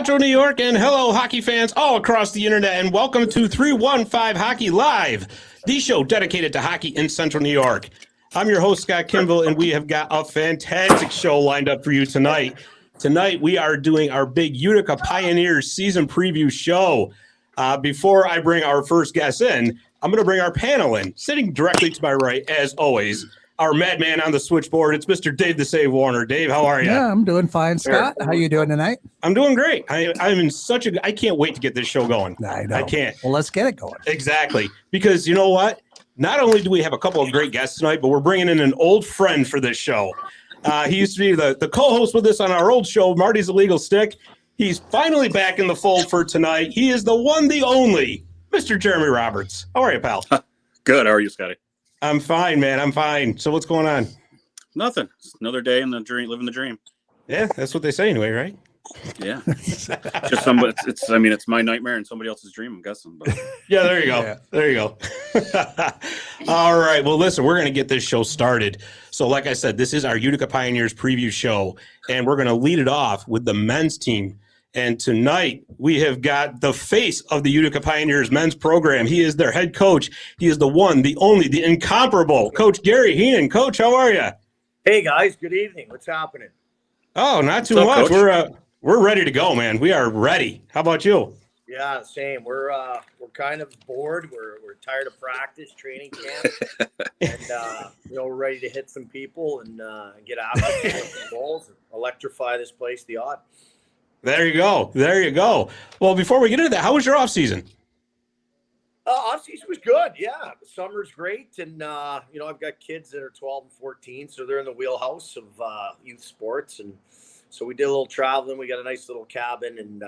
Central New York, and hello, hockey fans all across the internet, and welcome to 315 Hockey Live, the show dedicated to hockey in Central New York. I'm your host, Scott Kimball, and we have got a fantastic show lined up for you tonight. Tonight, we are doing our big Utica Pioneers season preview show. Before I bring our first guest in, I'm going to bring our panel in. Sitting directly to my right, as always, our madman on the switchboard. It's Mr. Dave the Save Warner. Dave, how are you? Yeah, I'm doing fine, Scott. How you doing tonight? I'm doing great. I'm in such a. I can't wait to get this show going. I know. I can't. Well, let's get it going. Exactly, because you know what? Not only do we have a couple of great guests tonight, but we're bringing in an old friend for this show. He used to be the co-host with us on our old show, Marty's Illegal Stick. He's finally back in the fold for tonight. He is the one, the only, Mr. Jeremy Roberts. How are you, pal? Good. How are you, Scotty? I'm fine, man. I'm fine. So what's going on? Nothing. It's another day in the dream, living the dream. Yeah, that's what they say anyway, right? Yeah. Just somebody. It's my nightmare and somebody else's dream, I'm guessing. But. Yeah, there you go. Yeah. There you go. All right. Well, listen, we're going to get this show started. So like I said, this is our Utica Pioneers preview show, and we're going to lead it off with the men's team. And tonight we have got the face of the Utica Pioneers men's program. He is their head coach. He is the one, the only, the incomparable Coach Gary Heenan. Coach, how are you? Hey guys, good evening. What's happening? Oh, not too What's up, much. Coach? We're ready to go, man. We are ready. How about you? Yeah, same. We're kind of bored. We're tired of practice, training camp, and we're ready to hit some people and get after some goals, and electrify this place the odd. There you go. There you go. Well, before we get into that, how was your off season? Off season was good. Yeah, the summer's great, and I've got kids that are 12 and 14, so they're in the wheelhouse of youth sports, and so we did a little traveling. We got a nice little cabin, and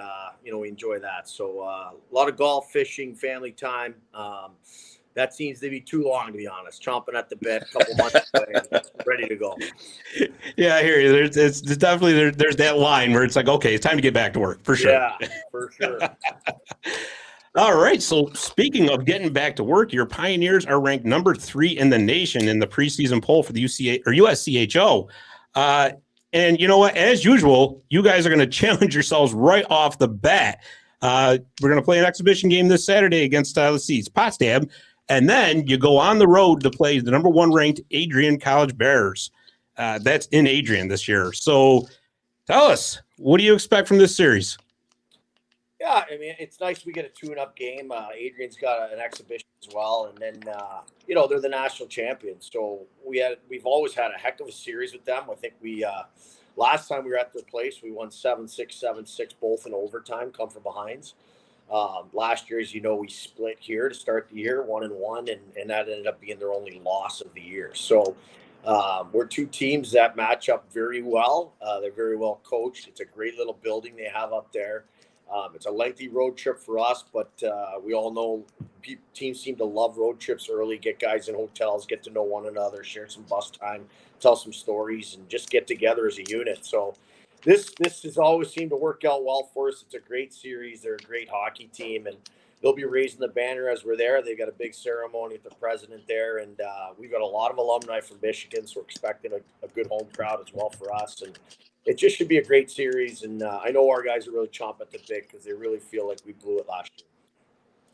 we enjoy that. So a lot of golf, fishing, family time. That seems to be too long, to be honest. Chomping at the bit, a couple months away, ready to go. Yeah, I hear you. It's definitely there's that line where it's like, okay, it's time to get back to work for sure. Yeah, for sure. All right. So speaking of getting back to work, your Pioneers are ranked number 3 in the nation in the preseason poll for the USCHO. And you know what? As usual, you guys are going to challenge yourselves right off the bat. We're going to play an exhibition game this Saturday against, it's Potsdam. And then you go on the road to play the number 1 ranked Adrian College Bears. That's in Adrian this year. So tell us, what do you expect from this series? Yeah, I mean, it's nice we get a tune-up game. Adrian's got an exhibition as well, and then they're the national champions. So we've always had a heck of a series with them. I think we last time we were at their place, we won 7-6, 7-6, both in overtime, come from behinds. Last year, as you know, we split here to start the year, 1-1, and that ended up being their only loss of the year. So we're two teams that match up very well. They're very well coached. It's a great little building they have up there. It's a lengthy road trip for us, but we all know teams seem to love road trips early, get guys in hotels, get to know one another, share some bus time, tell some stories, and just get together as a unit. So this has always seemed to work out well for us. It's a great series. They're a great hockey team, and they'll be raising the banner as we're there. They've got a big ceremony with the president there, and we've got a lot of alumni from Michigan, so we're expecting a good home crowd as well for us. And it just should be a great series, and I know our guys are really chomping at the bit because they really feel like we blew it last year.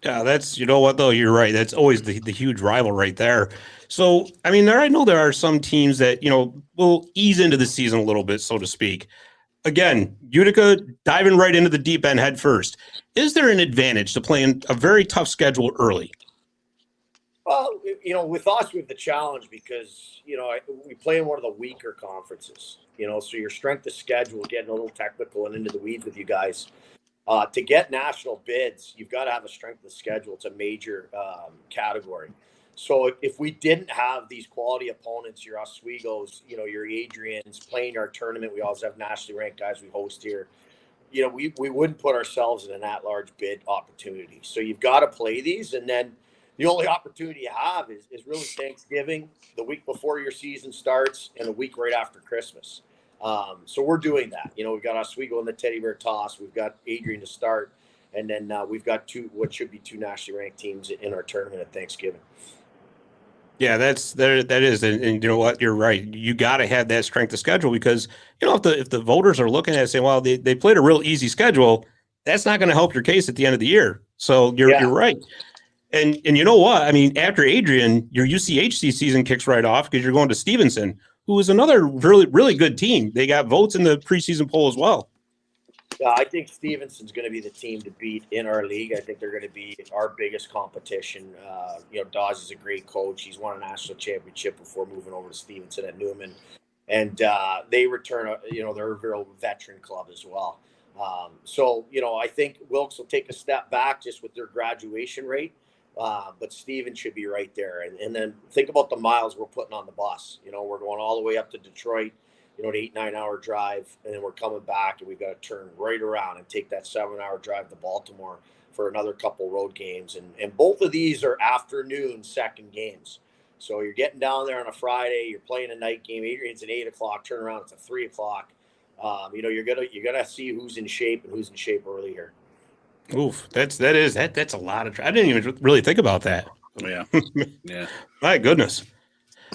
Yeah, that's, you know what, though, you're right. That's always the huge rival right there. So, I mean, I know there are some teams that, will ease into the season a little bit, so to speak. Again, Utica diving right into the deep end head first. Is there an advantage to playing a very tough schedule early? Well, with us, we have the challenge because, we play in one of the weaker conferences, so your strength of schedule, getting a little technical and into the weeds with you guys. To get national bids, you've got to have a strength of schedule. It's a major category. So if we didn't have these quality opponents, your Oswego's, your Adrians playing our tournament, we always have nationally ranked guys we host here. We wouldn't put ourselves in an at-large bid opportunity. So you've got to play these, and then the only opportunity you have is really Thanksgiving, the week before your season starts, and a week right after Christmas. So we're doing that. We've got Oswego in the Teddy Bear toss. We've got Adrian to start, and then we've got what should be 2 nationally ranked teams in our tournament at Thanksgiving. Yeah, that is, and you know what, you're right. You got to have that strength of schedule because if the voters are looking at it saying, well, they played a real easy schedule, that's not going to help your case at the end of the year. So you're right. And you know what? I mean, after Adrian, your UCHC season kicks right off because you're going to Stevenson, who is another really, really good team. They got votes in the preseason poll as well. Yeah, I think Stevenson's going to be the team to beat in our league. I think they're going to be our biggest competition. Dawes is a great coach. He's won a national championship before moving over to Stevenson at Newman. And they return, they're a real veteran club as well. I think Wilkes will take a step back just with their graduation rate. But Steven should be right there. And then think about the miles we're putting on the bus. We're going all the way up to Detroit, an 8-9 hour drive, and then we're coming back and we've got to turn right around and take that 7-hour drive to Baltimore for another couple road games. And both of these are afternoon second games. So you're getting down there on a Friday, you're playing a night game. Adrian's at 8:00, turn around, it's at 3:00. You're gonna see who's in shape and who's in shape early here. Oof, that's a lot of. I didn't even really think about that. Yeah, yeah. My goodness,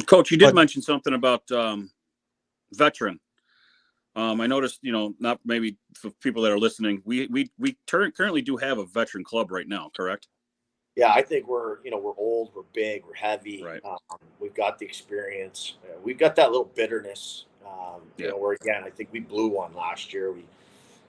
Coach, you did mention something about veteran. I noticed, not maybe for people that are listening, we currently do have a veteran club right now, correct? Yeah, I think we're old, we're big, we're heavy. Right. We've got the experience. We've got that little bitterness. Where again, I think we blew one last year.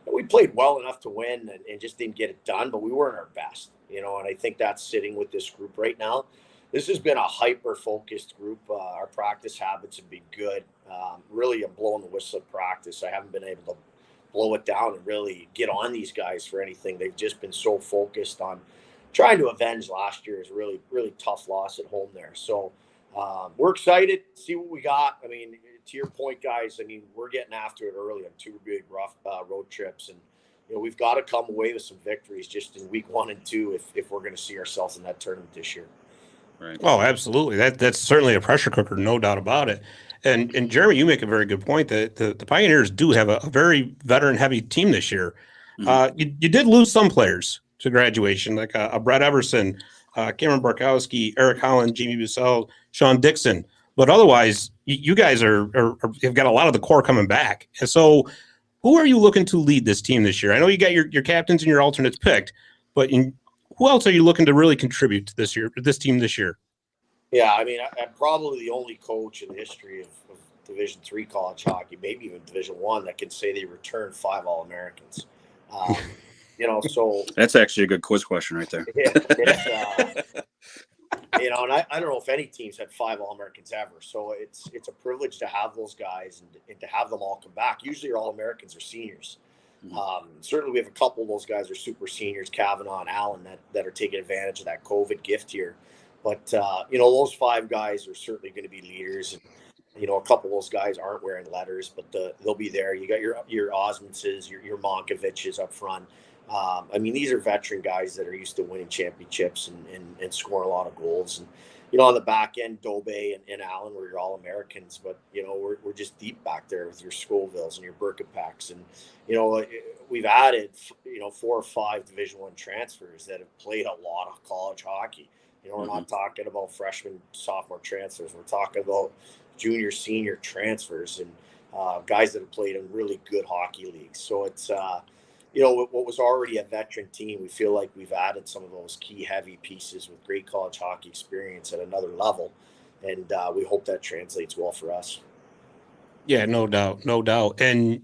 We played well enough to win and just didn't get it done, but we weren't our best, and I think that's sitting with this group right now. This has been a hyper-focused group. Our practice habits have been good. Really, I'm blowing the whistle at practice. I haven't been able to blow it down and really get on these guys for anything. They've just been so focused on trying to avenge last year's really, really tough loss at home there. So we're excited to see what we got. I mean, to your point, guys, we're getting after it early on 2 big rough road trips. And, we've got to come away with some victories just in week 1 and 2 if we're going to see ourselves in that tournament this year. Right. Oh, absolutely. That's certainly a pressure cooker, no doubt about it. And Jeremy, you make a very good point that the Pioneers do have a very veteran-heavy team this year. Mm-hmm. You did lose some players to graduation, like a Brett Everson, Cameron Barkowski, Eric Holland, Jamie Bussell, Sean Dixon. But otherwise, you guys have got a lot of the core coming back. And so who are you looking to lead this team this year? I know you got your captains and your alternates picked, but who else are you looking to really contribute to this team this year? Yeah, I'm probably the only coach in the history of Division III college hockey, maybe even Division I, that can say they returned 5 All-Americans. So that's actually a good quiz question right there. And I don't know if any teams had 5 All-Americans ever. So it's a privilege to have those guys and to have them all come back. Usually your All-Americans are seniors. Certainly we have a couple of those guys are super seniors, Kavanaugh and Allen, that are taking advantage of that COVID gift here. But, those 5 guys are certainly going to be leaders. And, a couple of those guys aren't wearing letters, but they'll be there. You got your Osmondses, your Monkoviches up front. These are veteran guys that are used to winning championships and scoring a lot of goals. And, on the back end, Dobe and Allen were your All-Americans, but, we're just deep back there with your Scovilles and your Berkepacks. And, we've added, 4 or 5 Division I transfers that have played a lot of college hockey. We're not talking about freshman, sophomore transfers. We're talking about junior, senior transfers and guys that have played in really good hockey leagues. So it's, what was already a veteran team, we feel like we've added some of those key heavy pieces with great college hockey experience at another level. And we hope that translates well for us. Yeah, no doubt. And,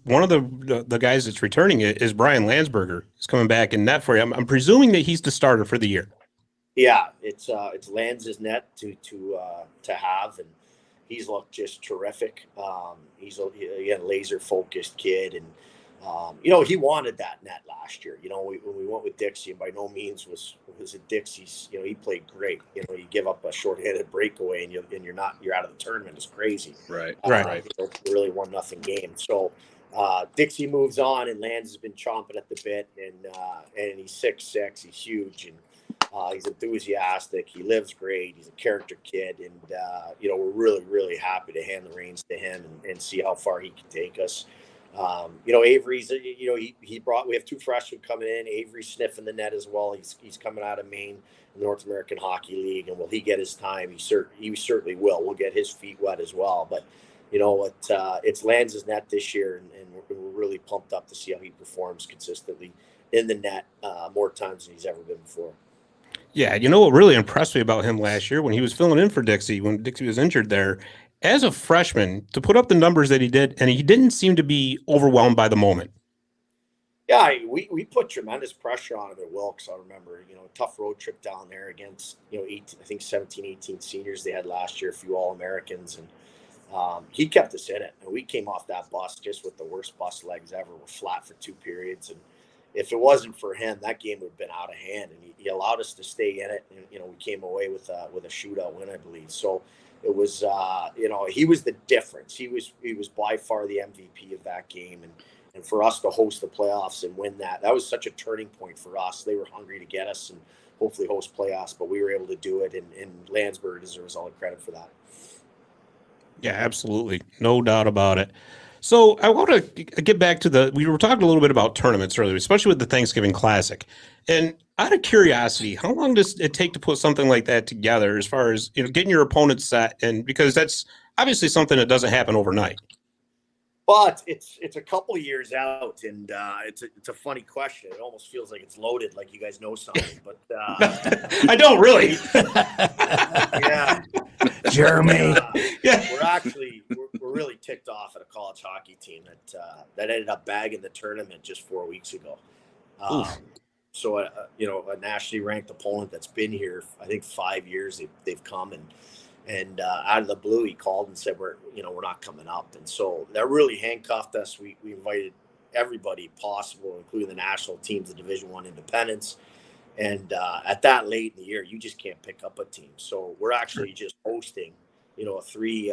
one of the guys that's returning it is Brian Landsberger. He's coming back in net for you. I'm presuming that he's the starter for the year. Yeah, it's Lands' net to have, and he's looked just terrific. He's a laser focused kid, and he wanted that net last year. When we went with Dixie, and by no means was it Dixie's. He played great. You give up a shorthanded breakaway, and you're out of the tournament. It's crazy. Right. Really 1-0 game. So Dixie moves on, and Lands has been chomping at the bit, and he's 6'6". He's huge, and he's enthusiastic. He lives great. He's a character kid, and we're really, really happy to hand the reins to him and see how far he can take us. Avery's, we have 2 freshmen coming in. Avery's sniffing the net as well. He's coming out of Maine, North American Hockey League, and will he get his time? He certainly will. We'll get his feet wet as well. But it's Lands' net this year, and we're really pumped up to see how he performs consistently in the net more times than he's ever been before. Yeah, you know what really impressed me about him last year when he was filling in for Dixie, when Dixie was injured there, as a freshman, to put up the numbers that he did, and he didn't seem to be overwhelmed by the moment. Yeah, we put tremendous pressure on him at Wilkes. I remember, a tough road trip down there against, 18, I think 17, 18 seniors they had last year, a few All-Americans, and he kept us in it. And we came off that bus just with the worst bus legs ever. We're flat for 2 periods, and if it wasn't for him, that game would have been out of hand. And he allowed us to stay in it, and we came away with a shootout win, I believe. So it was, he was the difference. He was by far the MVP of that game, and for us to host the playoffs and win that was such a turning point for us. They were hungry to get us and hopefully host playoffs, but we were able to do it, and Landsberg deserves all the credit for that. Yeah, absolutely. No doubt about it. So I want to get back to we were talking a little bit about tournaments earlier, especially with the Thanksgiving Classic. And out of curiosity, how long does it take to put something like that together as far as, getting your opponent set? And because that's obviously something that doesn't happen overnight. But it's a couple of years out, and it's a funny question. It almost feels like it's loaded, like you guys know something. But I don't really. Yeah, Jeremy. Yeah, we're really ticked off at a college hockey team that ended up bagging the tournament just 4 weeks ago. So a nationally ranked opponent that's been here, I think 5 years. They've come and out of the blue, he called and said, we're not coming up. And so that really handcuffed us. We invited everybody possible, including the national teams, the Division I independents. And at that late in the year, you just can't pick up a team. So we're actually just hosting, a 3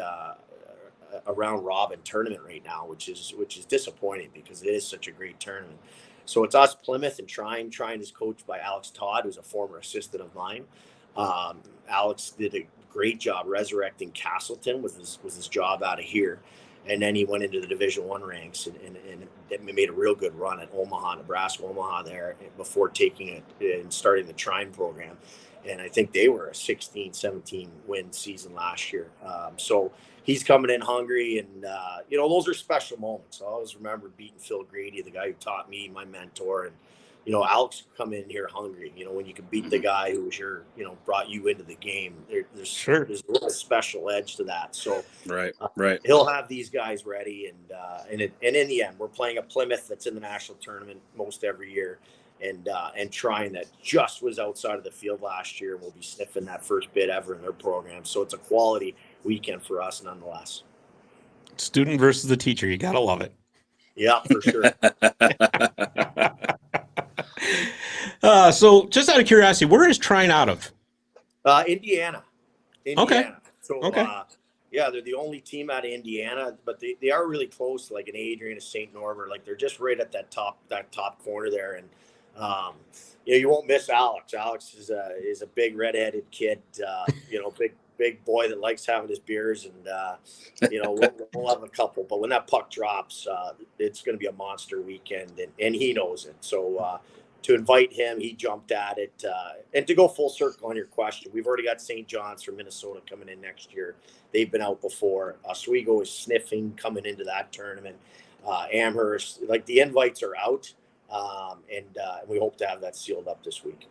a round robin tournament right now, which is disappointing because it is such a great tournament. So it's us, Plymouth, and Trine. Trine is coached by Alex Todd, who's a former assistant of mine. Alex did a great job resurrecting Castleton with his job out of here, and then he went into the Division I ranks and made a real good run at Omaha, Nebraska, Omaha there before taking it and starting the Trine program. And I think they were a 16-17 win season last year. So he's coming in hungry, and those are special moments. I always remember beating Phil Grady, the guy who taught me, my mentor, and Alex come in here hungry. When you can beat the guy who was brought you into the game, there's a little special edge to that. So right, he'll have these guys ready, and in the end, we're playing a Plymouth that's in the national tournament most every year, and Trine that just was outside of the field last year, and we'll be sniffing that first bid ever in their program. So it's a quality weekend for us, nonetheless. Student versus the teacher, you gotta love it. Yeah, for sure. So just out of curiosity, where is Trine out of? Indiana. Okay. So, yeah, they're the only team out of Indiana, but they are really close to like an Adrian, a St. Norbert. Like they're just right at that top corner there. And, you won't miss Alex. Alex is a big redheaded kid, big boy that likes having his beers, and we'll have a couple. But when that puck drops, it's going to be a monster weekend, and he knows it. So to invite him, he jumped at it. And to go full circle on your question, we've already got St. John's from Minnesota coming in next year. They've been out before. Oswego is sniffing coming into that tournament. Amherst, like the invites are out, and we hope to have that sealed up this week.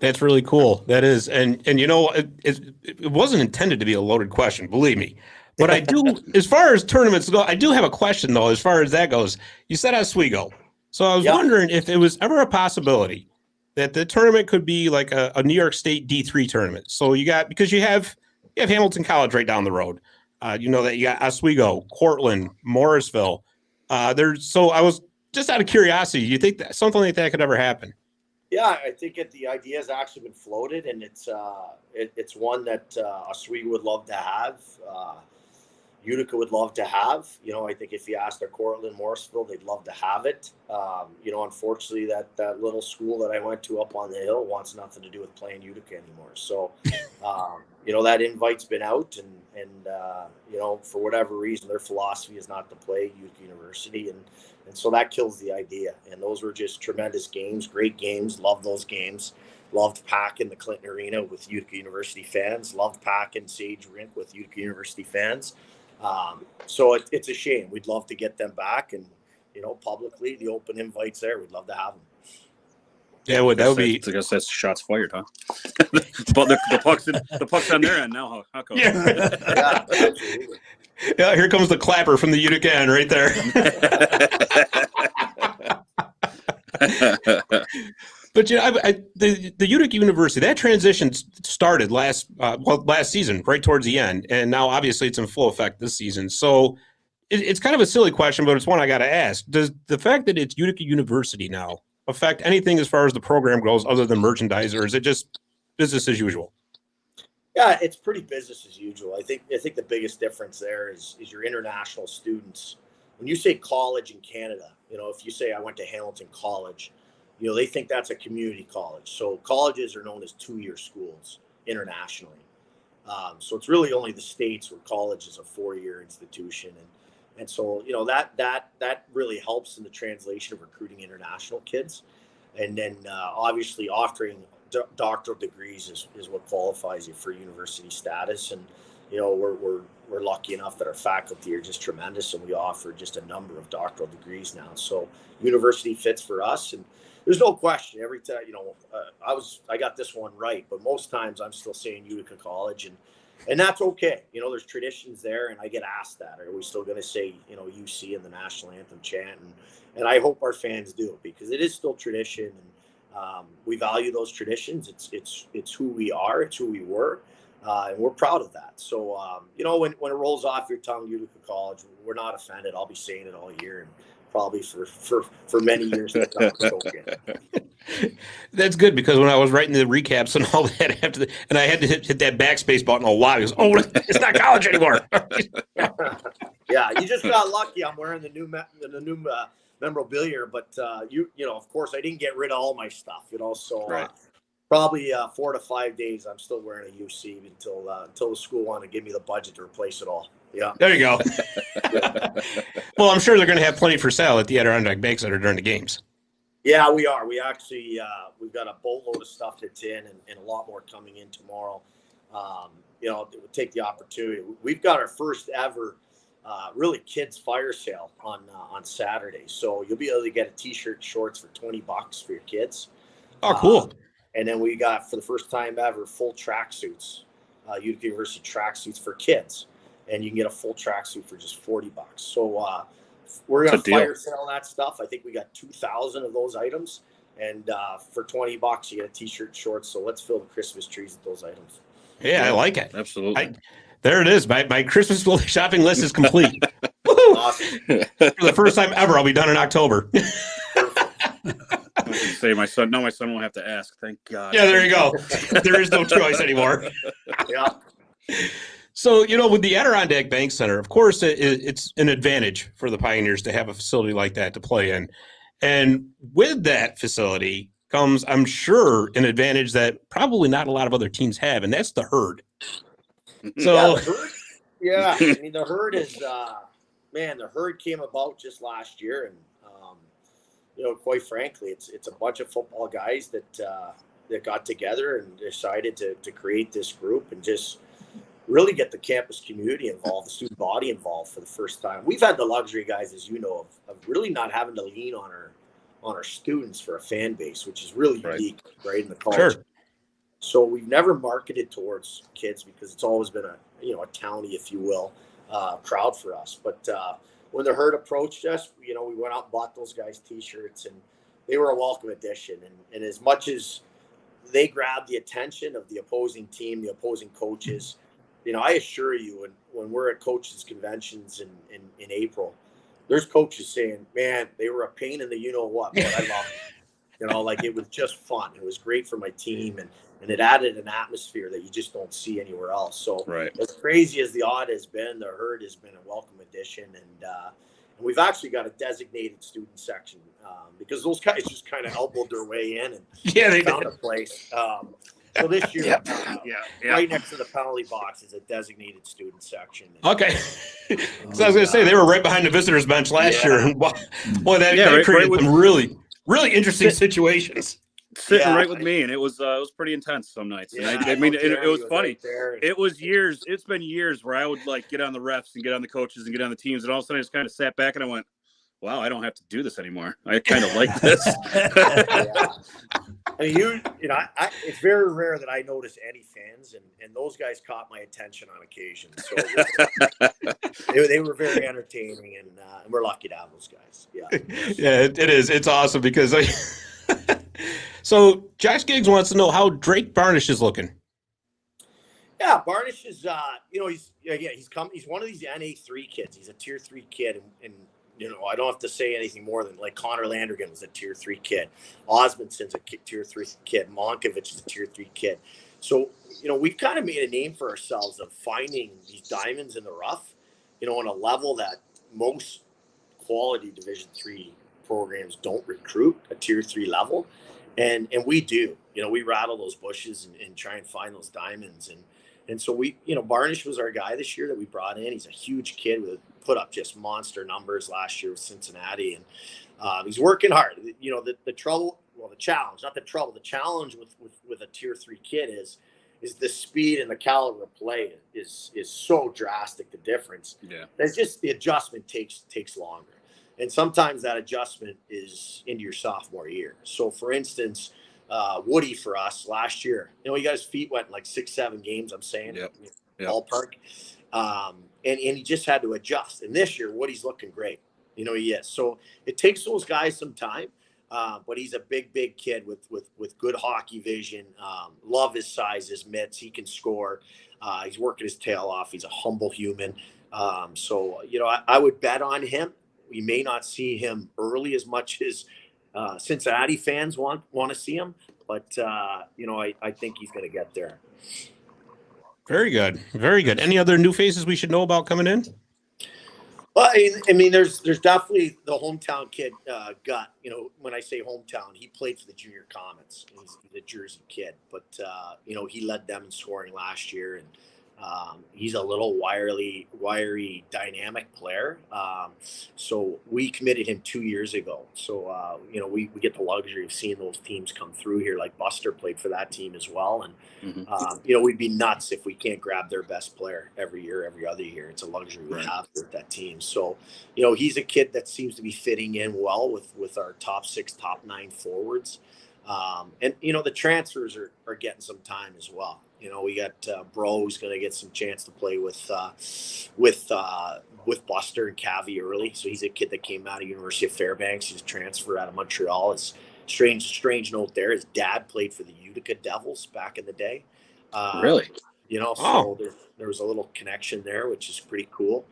That's really cool. That is, and it wasn't intended to be a loaded question, believe me. But I do, as far as tournaments go, I do have a question though. As far as that goes, you said Oswego, so I was wondering if it was ever a possibility that the tournament could be like a New York State D3 tournament. So because you have Hamilton College right down the road. That you got Oswego, Cortland, Morrisville. So I was just out of curiosity. Do you think that something like that could ever happen? Yeah, I think the idea has actually been floated, and it's one that Oswego would love to have. Utica would love to have. I think if you asked our Cortland, Morrisville, they'd love to have it. Unfortunately, that little school that I went to up on the hill wants nothing to do with playing Utica anymore. So, that invite's been out, and for whatever reason, their philosophy is not to play Utica University, and so that kills the idea. And those were just tremendous games, great games. Loved those games. Loved packing the Clinton Arena with Utica University fans. Loved packing Sage Rink with Utica University fans. So it's a shame. We'd love to get them back, and publicly. The open invite's there. We'd love to have them. Yeah, that would be. I guess that's shots fired, huh? But the puck's on their end now. How come? Yeah. Yeah, absolutely. Yeah, here comes the clapper from the Utica end right there. But the Utica University, that transition started last season, right towards the end, and now obviously it's in full effect this season. So it's kind of a silly question, but it's one I got to ask. Does the fact that it's Utica University now affect anything as far as the program goes, other than merchandise, or is it just business as usual? Yeah, it's pretty business as usual. I think the biggest difference there is your international students. When you say college in Canada, if you say I went to Hamilton College, they think that's a community college. So colleges are known as 2-year schools internationally. So it's really only the States where college is a 4-year institution. And so, that really helps in the translation of recruiting international kids. And then obviously offering doctoral degrees is what qualifies you for university status. And, we're lucky enough that our faculty are just tremendous, and we offer just a number of doctoral degrees now. So university fits for us, and there's no question. Every time, I got this one right, but most times I'm still saying Utica College, and that's okay. There's traditions there, and I get asked that. Are we still going to say, UC in the national anthem chant? And I hope our fans do, because it is still tradition, and we value those traditions. It's who we are. It's who we were. And we're proud of that. So, when it rolls off your tongue, Utica College, we're not offended. I'll be saying it all year, and probably for many years to come. So, yeah. That's good, because when I was writing the recaps and all that and I had to hit that backspace button a lot, because it's not college anymore. Yeah, you just got lucky. I'm wearing the new memorabilia, but of course, I didn't get rid of all my stuff. So. Right. Probably 4 to 5 days. I'm still wearing a UC until the school wanted to give me the budget to replace it all. Yeah. There you go. Well, I'm sure they're going to have plenty for sale at the Adirondack Bank Center during the games. Yeah, we are. We actually we've got a boatload of stuff that's in, and a lot more coming in tomorrow. We'll take the opportunity. We've got our first ever really kids fire sale on Saturday. So you'll be able to get a T-shirt, shorts for $20 for your kids. Oh, cool. And then we got, for the first time ever, full tracksuits, Utica University tracksuits for kids. And you can get a full tracksuit for just $40. So we're going to fire sale that stuff. I think we got 2,000 of those items. And for $20, you get a T-shirt, shorts. So let's fill the Christmas trees with those items. Yeah, I like it. Absolutely. There it is. My Christmas shopping list is complete. Woohoo! Awesome. For the first time ever, I'll be done in October. I was gonna say my son won't have to ask. Thank God. Yeah, there you go. There is no choice anymore. Yeah. So, with the Adirondack Bank Center, of course, it's an advantage for the Pioneers to have a facility like that to play in. And with that facility comes, I'm sure, an advantage that probably not a lot of other teams have, and that's the herd. So, yeah, I mean, the herd is, the herd came about just last year, and quite frankly, it's a bunch of football guys that got together and decided to create this group and just really get the campus community involved, the student body involved for the first time. We've had the luxury, guys, as you know, of really not having to lean on our students for a fan base, which is really unique, right, in the college. Sure. So we've never marketed towards kids because it's always been a townie, if you will, crowd for us. But when the herd approached us, we went out and bought those guys T-shirts, and they were a welcome addition. And as much as they grabbed the attention of the opposing team, the opposing coaches, I assure you, when we're at coaches' conventions in April, there's coaches saying, man, they were a pain in the you-know-what, but I love it. It was just fun. It was great for my team, and it added an atmosphere that you just don't see anywhere else. So as crazy as the odd has been, the herd has been a welcome addition. And we've actually got a designated student section because those guys just kind of elbowed their way in and they found a place. So this year, right next to the penalty box is a designated student section. Okay. So I was going to say, they were right behind the visitors bench last year. And boy, that created some really, really interesting situations. Sitting right with me, and it was pretty intense some nights. And it was funny. Right, it was years. It's been years where I would get on the refs and get on the coaches and get on the teams, and all of a sudden I just kind of sat back and I went, wow, I don't have to do this anymore. I kind of like this. Yeah. I mean, you know, it's very rare that I notice any fans, and those guys caught my attention on occasion. So they were very entertaining, and we're lucky to have those guys. Yeah. Yeah, it is. It's awesome because so Josh Giggs wants to know how Drake Barnish is looking. Yeah, Barnish is, you know, he's one of these NA3 kids. He's a tier 3 kid, and you know, I don't have to say anything more than like Connor Landrigan was a tier 3 kid. Osmondson's a tier 3 kid. Monkovich is a tier 3 kid. So, you know, we've kind of made a name for ourselves of finding these diamonds in the rough, you know, on a level that most quality Division 3 programs don't recruit, a tier 3 level. And we do, you know, we rattle those bushes and try and find those diamonds. And so we, you know, Barnish was our guy this year that we brought in. He's a huge kid with put up just monster numbers last year with Cincinnati. And he's working hard. You know, the challenge with a tier 3 kid is the speed and the caliber of play is so drastic, the difference. Yeah. There's just the adjustment takes longer. And sometimes that adjustment is into your sophomore year. So, for instance, Woody for us last year, you know, he got his feet wet in like 6-7 games, I'm saying, ballpark. And he just had to adjust. And this year, Woody's looking great. You know, he is. So it takes those guys some time, but he's a big kid with good hockey vision. Love his size, his mitts. He can score. He's working his tail off. He's a humble human. So, you know, I would bet on him. We may not see him early as much as Cincinnati fans want to see him, but you know, I think he's going to get there. Very good. Very good. Any other new faces we should know about coming in? Well, I mean, there's definitely the hometown kid, Gut. You know, when I say hometown, he played for the Junior Comets. He's a Jersey kid, but you know, he led them in scoring last year, and he's a little wiry, dynamic player. So we committed him 2 years ago. So, you know, we get the luxury of seeing those teams come through here. Like Buster played for that team as well. And, you know, we'd be nuts if we can't grab their best player every year, every other year. It's a luxury we have with that team. So, you know, he's a kid that seems to be fitting in well with our top 6, top 9 forwards. And, you know, the transfers are getting some time as well. You know, we got Bro who's going to get some chance to play with Buster and Cavi early. So he's a kid that came out of University of Fairbanks. He's a transfer out of Montreal. It's strange note there. His dad played for the Utica Devils back in the day. Really? You know, so there was a little connection there, which is pretty cool.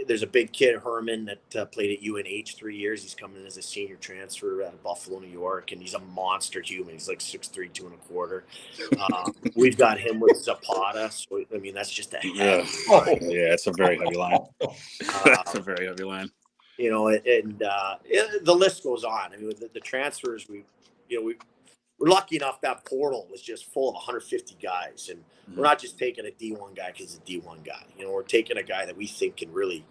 There's a big kid, Herman, that played at UNH 3 years. He's coming in as a senior transfer out of Buffalo, New York, and he's a monster human. He's like 6'3", 2.25. We've got him with Zapata. So, I mean, that's just a heavy line. Yeah, it's a very heavy line. That's a very heavy line. You know, and the list goes on. I mean, the transfers, we're lucky enough that portal was just full of 150 guys, and we're not just taking a D1 guy because he's a D1 guy. You know, we're taking a guy that we think can really,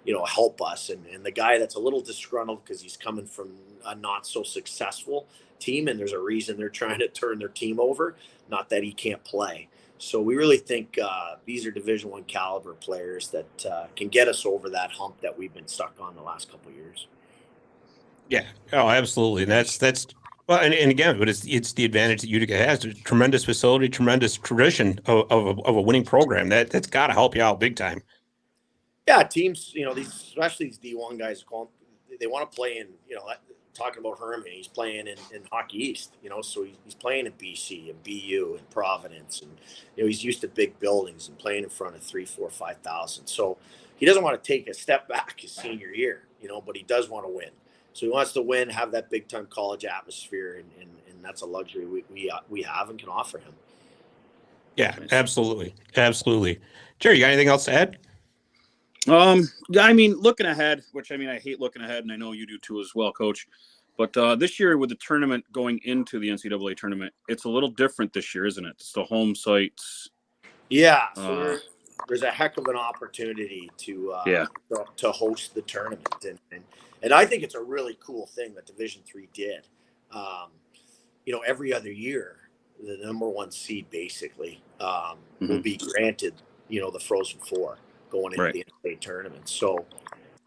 you know, help us, and the guy that's a little disgruntled because he's coming from a not so successful team, and there's a reason they're trying to turn their team over. Not that he can't play. So we really think these are Division I caliber players that can get us over that hump that we've been stuck on the last couple of years. Yeah. Oh, absolutely. And that's well, and again, but it's the advantage that Utica has: a tremendous facility, tremendous tradition of a winning program. That's got to help you out big time. Yeah, teams, you know, especially these D1 guys, they want to play in, you know, talking about Herman, he's playing in Hockey East, you know, so he's playing in BC and BU and Providence, and you know, he's used to big buildings and playing in front of 3,000, 4,000, 5,000. So he doesn't want to take a step back his senior year, you know, but he does want to win. So he wants to win, have that big time college atmosphere, and that's a luxury we have and can offer him. Yeah, absolutely. Jerry, you got anything else to add? I mean, looking ahead, which I mean, I hate looking ahead, and I know you do too as well, Coach. But this year, with the tournament going into the NCAA tournament, it's a little different this year, isn't it? It's the home sites. Yeah, so there's a heck of an opportunity to host the tournament, and I think it's a really cool thing that Division III did. You know, every other year, the number 1 seed basically will be granted, you know, the Frozen Four going into the NCAA tournament. So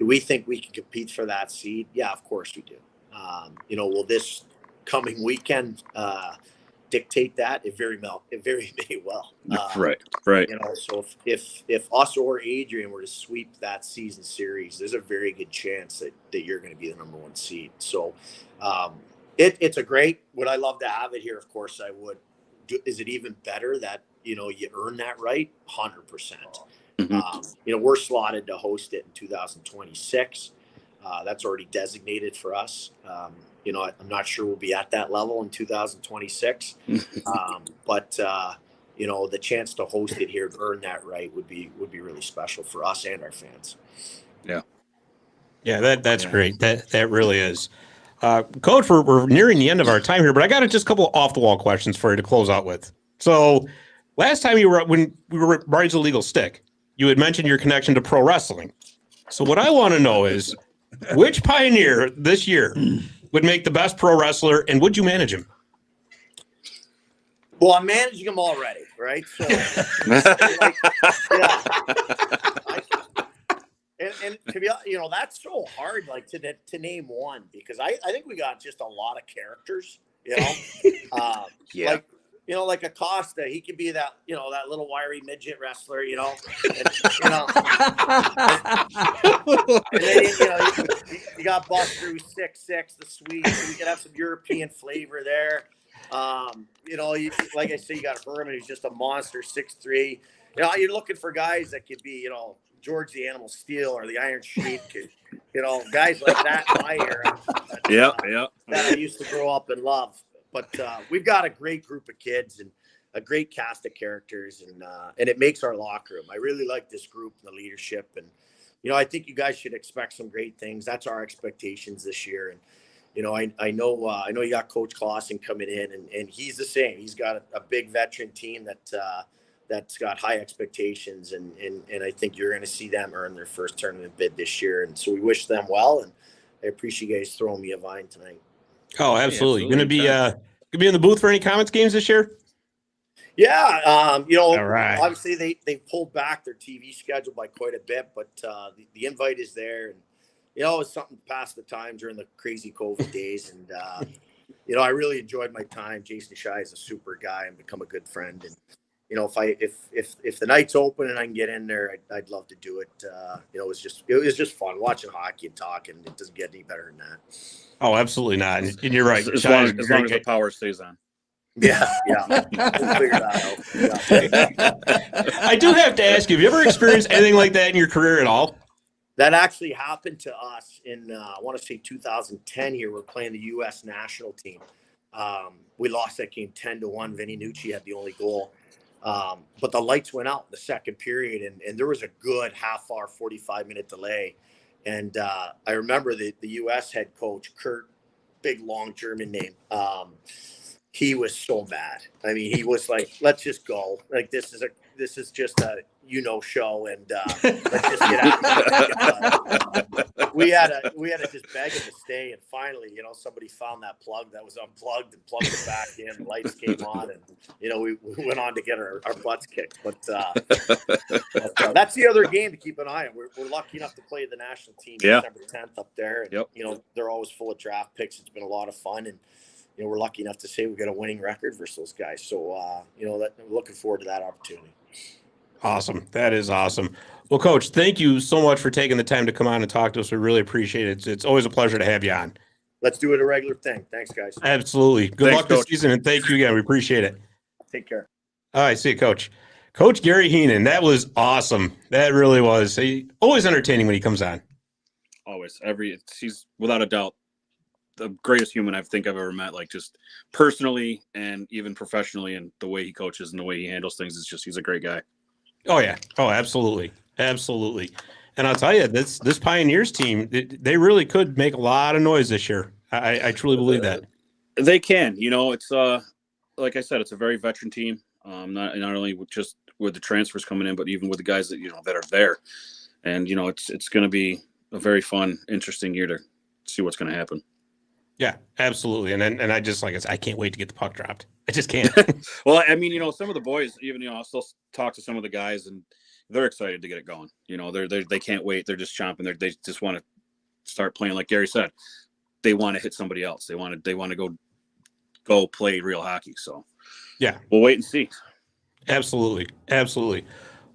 Do we think we can compete for that seed? Yeah, of course we do. Will this coming weekend dictate that? It very may well. Right. So if us or Adrian were to sweep that season series, there's a very good chance that you're going to be the number 1 seed. So it's a great. Would I love to have it here? Of course I would. Is it even better that you earn that right? 100%. We're slotted to host it in 2026. That's already designated for us. I'm not sure we'll be at that level in 2026. But the chance to host it here, to earn that right, would be really special for us and our fans. Yeah. Yeah, that's great. That really is. Coach, we're nearing the end of our time here, but I got just a couple off the wall questions for you to close out with. So last time when we were at Brian's Illegal Stick, you had mentioned your connection to pro wrestling. So what I want to know is, which Pioneer this year would make the best pro wrestler, and would you manage him? Well, I'm managing him already, right? So, and to be, that's so hard, to name one, because I think we got just a lot of characters, like Acosta, he could be that, that little wiry midget wrestler, and then, you got Buster, who's 6'6", the Swede, so you could have some European flavor there. Like I say, you got Herman, who's just a monster, 6'3". You're looking for guys that could be, George the Animal Steel or the Iron Sheik, guys like that in my era. That I used to grow up and love. But we've got a great group of kids and a great cast of characters, and it makes our locker room. I really like this group and the leadership, and I think you guys should expect some great things. That's our expectations this year. And I know you got Coach Clausen coming in, and he's the same. He's got a big veteran team that's got high expectations, and I think you're going to see them earn their first tournament bid this year. And so we wish them well, and I appreciate you guys throwing me a vine tonight. Oh, absolutely. Going to be in the booth for any Comets games this year? Yeah. All right. Obviously they pulled back their TV schedule by quite a bit, but the invite is there, and it was something to pass the time during the crazy COVID days. And I really enjoyed my time. Jason Shai is a super guy and become a good friend. And if the night's open and I can get in there, I'd love to do it. It was just fun watching hockey and talking. It doesn't get any better than that. Oh, absolutely not. And you're right. As long as the power stays on. Yeah. We'll figure that out. Yeah. I do have to ask you, have you ever experienced anything like that in your career at all? That actually happened to us in, I want to say 2010 here. We're playing the U.S. national team. We lost that game 10-1. Vinny Nucci had the only goal. But the lights went out in the second period, and there was a good half-hour, 45-minute delay. And I remember the U.S. head coach, Kurt, big, long German name. He was so mad. I mean, he was like, let's just go. Like, this is just a, show, and let's just get out. We had to just beg him to stay. And finally, somebody found that plug that was unplugged and plugged it back in. The lights came on, and, we went on to get our butts kicked. But that's the other game to keep an eye on. We're lucky enough to play the national team December 10th up there. And, they're always full of draft picks. It's been a lot of fun. And, we're lucky enough to say we got a winning record versus those guys. So, we're looking forward to that opportunity. Awesome. That is awesome. Well, Coach, thank you so much for taking the time to come on and talk to us. We really appreciate it. It's always a pleasure to have you on. Let's do it a regular thing. Thanks, guys. Absolutely. Good luck this season, and thank you again. We appreciate it. Take care. All right. See you, Coach. Coach Gary Heenan. That was awesome. That really was. Always entertaining when he comes on. Always. He's without a doubt the greatest human I think I've ever met, like just personally and even professionally, and the way he coaches and the way he handles things is just, he's a great guy. Oh yeah. Oh, absolutely. Absolutely. And I'll tell you, this Pioneers team, they really could make a lot of noise this year. I truly believe that. They can, it's like I said, it's a very veteran team. Not only with the transfers coming in, but even with the guys that, that are there. And, it's going to be a very fun, interesting year to see what's going to happen. Yeah, absolutely. And I just, like I said, I can't wait to get the puck dropped. I just can't. Well, I mean, some of the boys, even, I'll still talk to some of the guys, and, they're excited to get it going. You know, they can't wait. They're just chomping. They just want to start playing. Like Gary said, they want to hit somebody else. They want to go play real hockey. So yeah, we'll wait and see. Absolutely.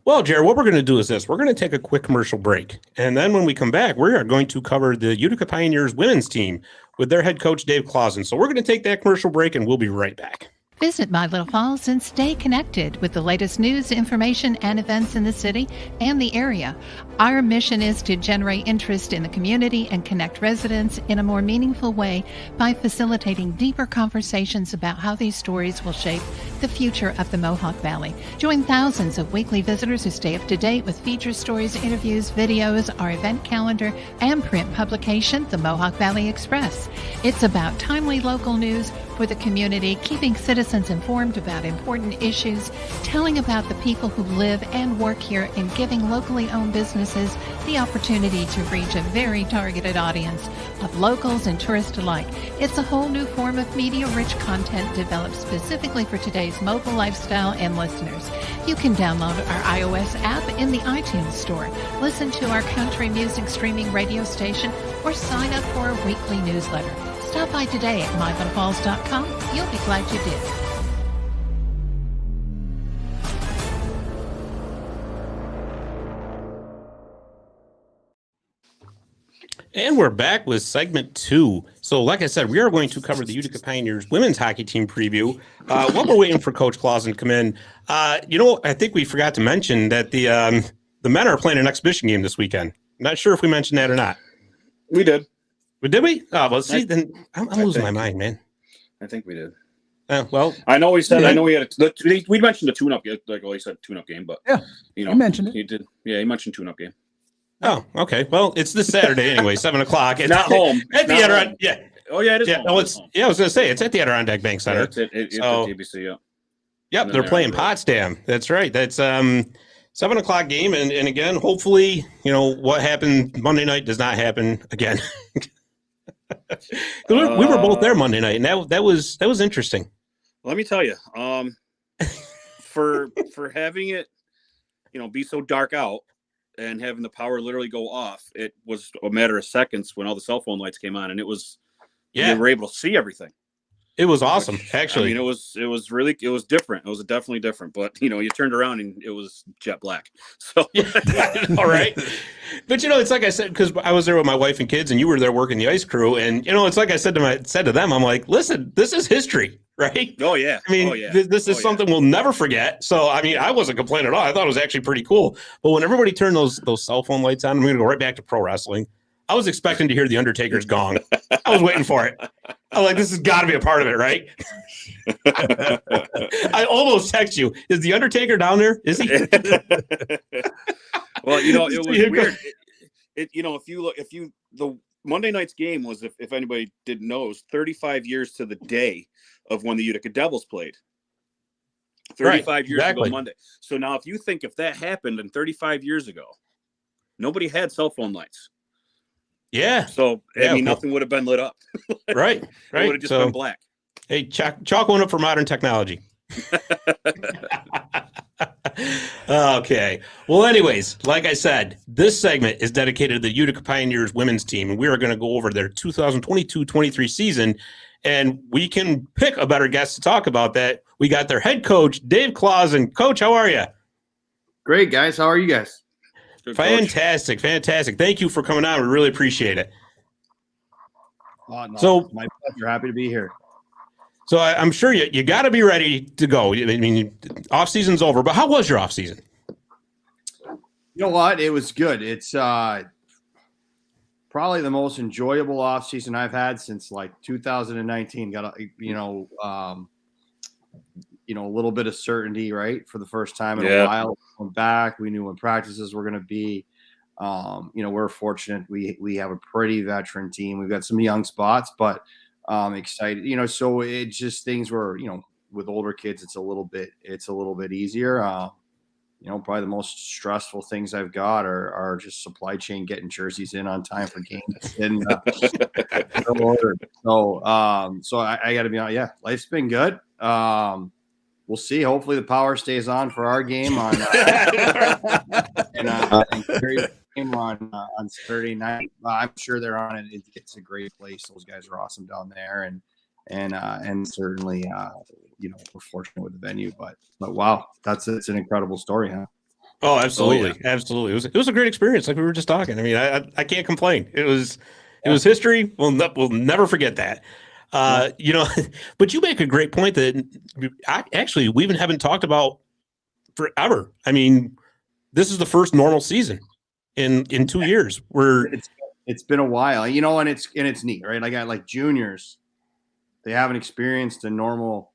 Well, Jared, what we're going to do is this. We're going to take a quick commercial break. And then when we come back, we are going to cover the Utica Pioneers women's team with their head coach, Dave Clausen. So we're going to take that commercial break, and we'll be right back. Visit My Little Falls and stay connected with the latest news, information, and events in the city and the area. Our mission is to generate interest in the community and connect residents in a more meaningful way by facilitating deeper conversations about how these stories will shape the future of the Mohawk Valley. Join thousands of weekly visitors who stay up to date with feature stories, interviews, videos, our event calendar, and print publication, the Mohawk Valley Express. It's about timely local news for the community, keeping citizens informed about important issues, telling about the people who live and work here, and giving locally owned businesses the opportunity to reach a very targeted audience of locals and tourists alike. It's a whole new form of media-rich content developed specifically for today's mobile lifestyle and listeners. You can download our iOS app in the iTunes store, listen to our country music streaming radio station, or sign up for our weekly newsletter. Stop by today at mylittlefalls.com. You'll be glad you did. And we're back with segment 2. So like I said, we are going to cover the Utica Pioneers women's hockey team preview. While we're waiting for Coach Clausen to come in, I think we forgot to mention that the men are playing an exhibition game this weekend. Not sure if we mentioned that or not. We did. Did we? Oh, well, see, then I'm losing my mind, man. I think we did. Well, I know we said. Yeah. I know we had. We mentioned the tune-up. Like he said, tune-up game. But Yeah, you know, you mentioned it. He did. Yeah, he mentioned tune-up game. oh, okay. Well, it's this Saturday anyway, 7:00. It's Not home. At the Not Adirondack. home. Yeah. Oh yeah, it is. Yeah. Home. No, It is home. I was going to say it's at the Adirondack Bank Yeah, Center. it's So- at DBC. Yeah. Yep, And they're then playing they're on the road. Potsdam. That's right. That's 7:00 game, and again, hopefully, what happened Monday night does not happen again. 'Cause we were both there Monday night, and that was interesting. Let me tell you, for having it, be so dark out and having the power literally go off, it was a matter of seconds when all the cell phone lights came on, and it was Yeah, we were able to see everything. it was awesome. Which, Actually, I mean, it was different. It was definitely different. But you turned around and it was jet black. So all right. But it's like I said, because I was there with my wife and kids, and you were there working the ice crew, and it's like I said to them, I'm like, listen, this is history, right? oh yeah, I mean, oh, yeah. this is something we'll never forget. So, I mean, I wasn't complaining at all. I thought it was actually pretty cool. But when everybody turned those cell phone lights on, I'm going to go right back to pro wrestling. I was expecting to hear the Undertaker's gong. I was waiting for it. I'm like, this has got to be a part of it, right? I almost text you. Is the Undertaker down there? Is he? Well, it was weird. The Monday night's game was, if anybody didn't know, it was 35 years to the day of when the Utica Devils played. 35 years exactly. ago Monday. So now if that happened in 35 years ago, nobody had cell phone lights. Yeah. So Yeah, I mean, nothing would have been lit up. Right. It Right. would have just been black. Hey, chalk one up for modern technology. Okay. Well, anyways, like I said, this segment is dedicated to the Utica Pioneers women's team, and we are going to go over their 2022-23 season, and we can pick a better guest to talk about that. We got their head coach, Dave Clausen. Coach, how are you? Great, guys. How are you guys? Good coach. Fantastic. Thank you for coming on. We really appreciate it. Oh, no, So- my pleasure. Happy to be here. So I'm sure you got to be ready to go. I mean, off season's over, but how was your off season? You know what? It was good. It's probably the most enjoyable off season I've had since like 2019. Got a little bit of certainty, right, for the first time in a while. Went back. We knew when practices were going to be. We're fortunate. We have a pretty veteran team. We've got some young spots, but excited. So it's just things where with older kids, it's a little bit easier. Probably the most stressful things I've got are just supply chain, getting jerseys in on time for games. And so I got to be honest. Yeah, life's been good. we'll see. Hopefully the power stays on for our game on on Saturday night. I'm sure they're on it. It's a great place. Those guys are awesome down there, and certainly we're fortunate with the venue. But wow, it's an incredible story, huh? Oh, absolutely, Oh, yeah. Absolutely. It was a great experience, like we were just talking. I mean, I can't complain. It was history. We'll never forget that. But you make a great point that we even haven't talked about forever. I mean, this is the first normal season in 2 years. It's been a while, and it's neat, right? Like juniors, they haven't experienced a normal,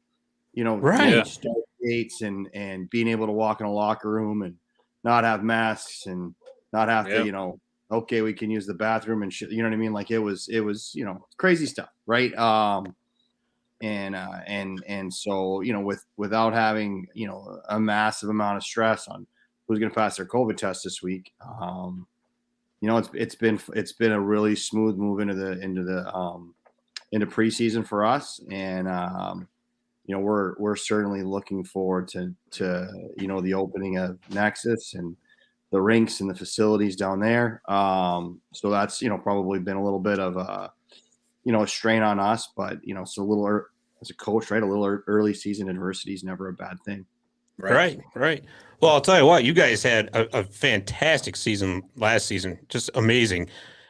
right. start dates and being able to walk in a locker room and not have masks and not have to, okay, we can use the bathroom and shit. You know what I mean? Like it was, crazy stuff. Right. And so, without having, a massive amount of stress on who's going to pass their COVID test this week. It's been a really smooth move into preseason for us. And, we're certainly looking forward to the opening of Nexus and the rinks and the facilities down there. So that's, probably been a little bit of a strain on us, but, it's a little, as a coach, right, a little early season adversity is never a bad thing. Right. Well, I'll tell you what, you guys had a fantastic season last season, just amazing.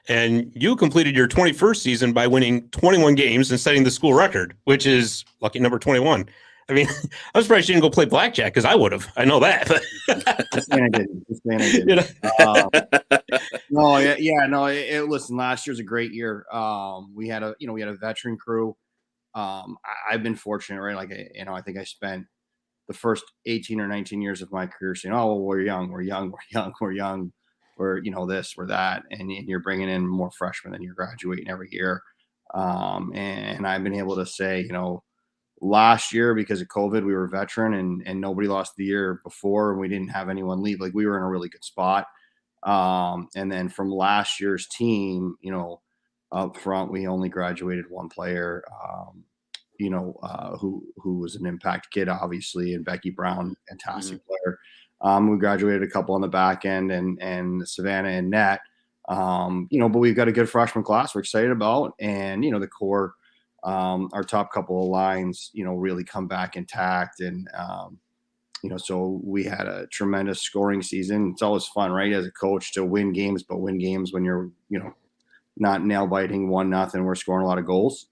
And you completed your 21st season by winning 21 games and setting the school record, which is lucky number 21. I mean, I'm surprised you didn't go play blackjack because I would have. I know that. Just saying I didn't. Listen, last year's a great year. We had a veteran crew. I've been fortunate, right? Like, I think I spent the first 18 or 19 years of my career saying, oh, well, we're young, we're this, we're that. And you're bringing in more freshmen than you're graduating every year. And I've been able to say, last year, because of COVID, we were veteran and nobody lost the year before, and we didn't have anyone leave. Like, we were in a really good spot. And then from last year's team, up front, we only graduated one player, who was an impact kid, obviously, and Becky Brown, fantastic player. We graduated a couple on the back end and Savannah and Net, but we've got a good freshman class we're excited about. And, the core, our top couple of lines, really come back intact. And, so we had a tremendous scoring season. It's always fun, right, as a coach to win games, but win games when you're, not nail biting 1-0, we're scoring a lot of goals.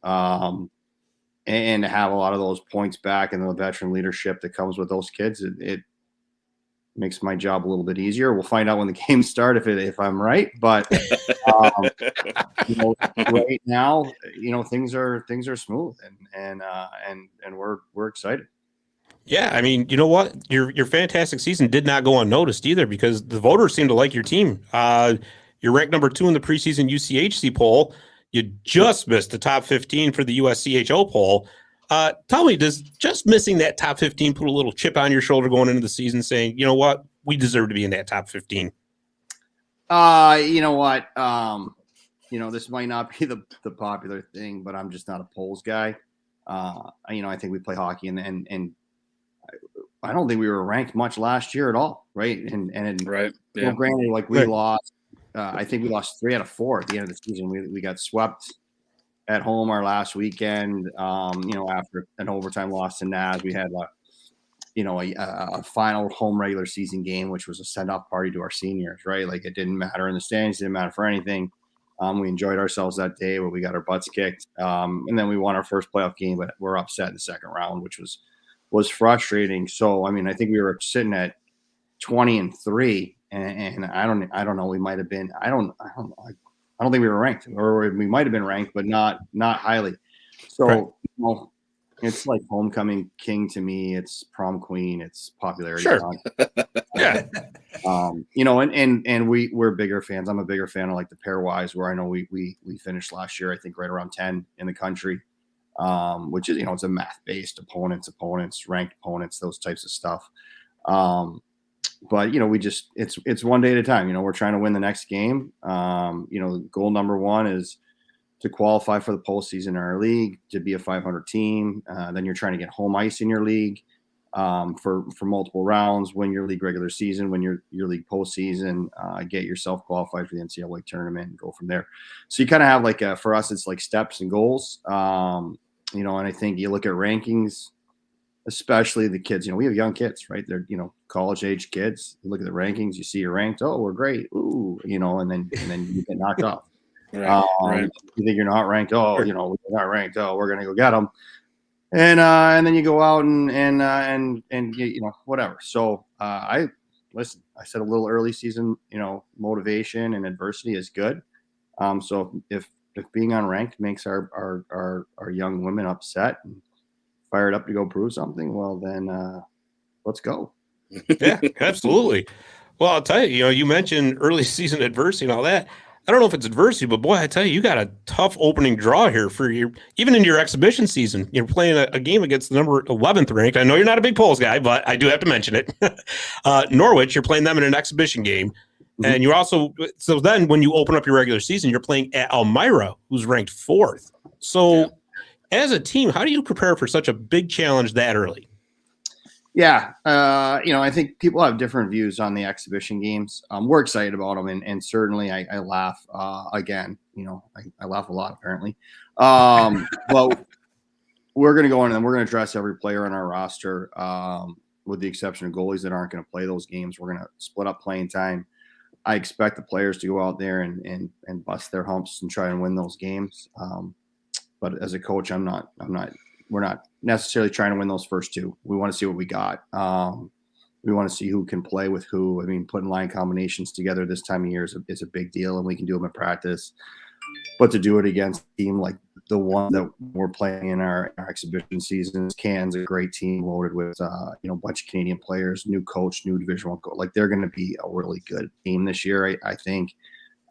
And to have a lot of those points back and the veteran leadership that comes with those kids, it makes my job a little bit easier. We'll find out when the games start if I'm right, but right now, things are smooth and we're excited. Yeah, I mean, you know what? Your fantastic season did not go unnoticed either, because the voters seem to like your team. You're ranked number 2 in the preseason UCHC poll. You just missed the top 15 for the USCHO poll. Tell me, does just missing that top 15 put a little chip on your shoulder going into the season, saying, you know what, we deserve to be in that top 15? You know what? This might not be the popular thing, but I'm just not a polls guy. I think we play hockey and I don't think we were ranked much last year at all. Right. And right. Yeah. Granted, like we lost, I think we lost 3 out of 4 at the end of the season. We got swept at home our last weekend. After an overtime loss to Naz, we had a final home regular season game, which was a send-off party to our seniors, right? Like, it didn't matter in the stands, didn't matter for anything. We enjoyed ourselves that day, but we got our butts kicked. And then we won our first playoff game, but we're upset in the second round, which was frustrating. So, I mean, I think we were sitting at 20-3. And I don't know. We might have been. I don't think we were ranked, or we might have been ranked, but not highly. So it's like homecoming king to me. It's prom queen. It's popularity. Sure. Yeah. And we're bigger fans. I'm a bigger fan of like the pairwise, where I know we finished last year, I think right around 10 in the country, which is it's a math based opponents, ranked opponents, those types of stuff. But it's one day at a time. We're trying to win the next game. Goal number 1 is to qualify for the postseason in our league, to be a 500 team. Then you're trying to get home ice in your league. for multiple rounds, win your league regular season, win your league postseason, get yourself qualified for the NCAA tournament, and go from there. So you kind of have for us, it's like steps and goals. And I think you look at rankings, especially the kids. We have young kids, right? They're college age kids. You look at the rankings, you see you're ranked. Oh, we're great. Ooh, and then you get knocked off. Right. You think you're not ranked. Oh, we're not ranked. Oh, we're gonna go get them. And then you go out and whatever. So I said a little early season, motivation and adversity is good. So if being unranked makes our young women upset and fired up to go prove something, well then let's go. Yeah, absolutely. Well, I'll tell you, you mentioned early season adversity and all that. I don't know if it's adversity, but boy, I tell you, you got a tough opening draw here for even in your exhibition season. You're playing a game against the number 11th ranked. I know you're not a big polls guy, but I do have to mention it. Norwich, you're playing them in an exhibition game. Mm-hmm. And you're also, so then when you open up your regular season, you're playing at Elmira, who's ranked 4th. So as a team, how do you prepare for such a big challenge that early? Yeah, I think people have different views on the exhibition games. We're excited about them, and certainly I laugh again. I laugh a lot apparently. But we're going to go in and we're going to dress every player on our roster, with the exception of goalies that aren't going to play those games. We're going to split up playing time. I expect the players to go out there and bust their humps and try and win those games. But as a coach, we're not necessarily trying to win those first two. We want to see what we got. We want to see who can play with who. I mean, putting line combinations together this time of year is a big deal, and we can do them in practice. But to do it against a team like the one that we're playing in our exhibition seasons, Can's a great team loaded with a bunch of Canadian players, new coach, new Division I coach. Like, they're going to be a really good team this year, I think.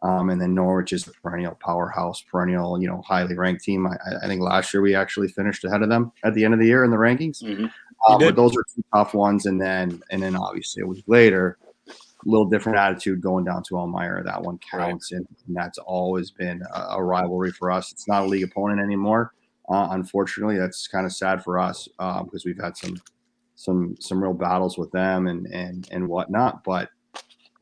And then Norwich is a perennial powerhouse, perennial, highly ranked team. I think last year we actually finished ahead of them at the end of the year in the rankings. Mm-hmm. But those are two tough ones. And then obviously a week later, a little different attitude going down to Elmira. That one counts. Right. And that's always been a rivalry for us. It's not a league opponent anymore. Unfortunately, that's kind of sad for us because we've had some real battles with them and whatnot. But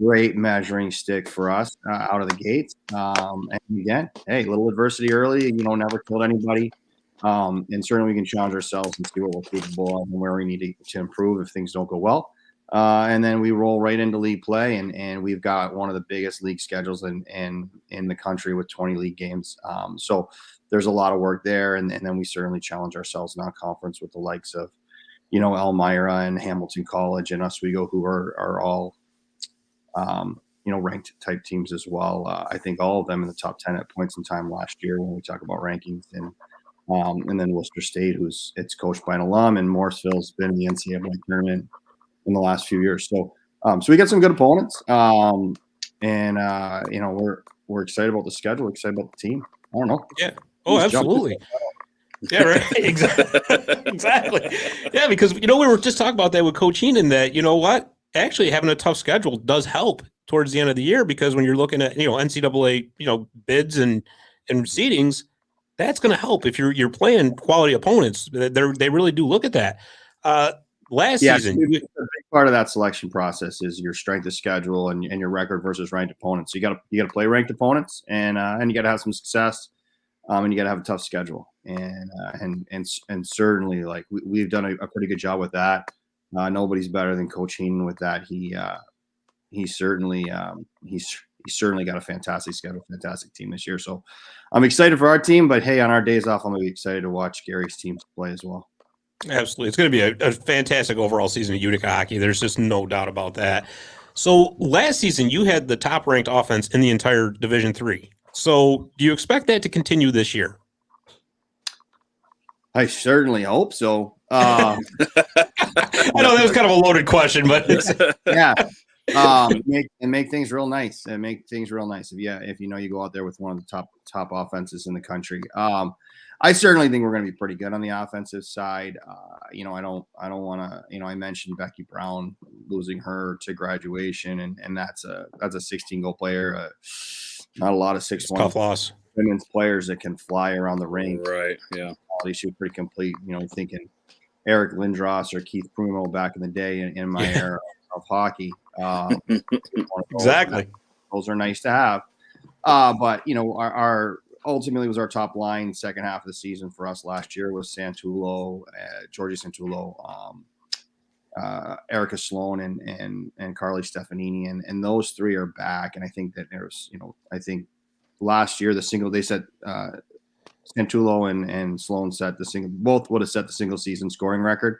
great measuring stick for us out of the gates. And again, hey, little adversity early, never killed anybody. And certainly we can challenge ourselves and see what we're capable of and where we need to improve if things don't go well. And then we roll right into league play, and we've got one of the biggest league schedules in the country with 20 league games. So there's a lot of work there. And then we certainly challenge ourselves in non-conference with the likes of, Elmira and Hamilton College and Oswego, who are all ranked type teams as well. I think all of them in the top 10 at points in time last year when we talk about rankings, and then Worcester State, it's coached by an alum, and Morrisville's been in the NCAA tournament in the last few years. So we got some good opponents, and we're excited about the schedule, excited about the team. I don't know. Yeah. Oh, absolutely. Yeah, right. Exactly. Yeah, because we were just talking about that with Coach Heenan, that actually having a tough schedule does help towards the end of the year, because when you're looking at NCAA bids and seedings, that's going to help if you're playing quality opponents. They really do look at that. Last season, a big part of that selection process is your strength of schedule and your record versus ranked opponents. So you got to play ranked opponents, and you got to have some success, and you got to have a tough schedule. And certainly, like, we've done a pretty good job with that. Nobody's better than Coach Heenan with that. He's certainly got a fantastic schedule, fantastic team this year. So I'm excited for our team, but hey, on our days off, I'm going to be excited to watch Gary's team play as well. Absolutely. It's going to be a fantastic overall season of Utica hockey. There's just no doubt about that. So last season, you had the top ranked offense in the entire Division III. So do you expect that to continue this year? I certainly hope so. I know that was kind of a loaded question, but yeah. Make things real nice. If you go out there with one of the top offenses in the country. I certainly think we're going to be pretty good on the offensive side. I don't want to. I mentioned Becky Brown, losing her to graduation, and that's a 16-goal player. Not a lot of 6'1" tough loss women's players that can fly around the rink. Right. Yeah. She was pretty complete. Thinking Eric Lindros or Keith Prumo back in the day in my era of hockey. Exactly. Those are nice to have. But, our ultimately was our top line second half of the season for us last year was Santulo, Georgie Santulo, Erica Sloan and Carly Stefanini. And those three are back. And I think that there's, I think last year, they set Santulo and Sloan both would have set the single season scoring record.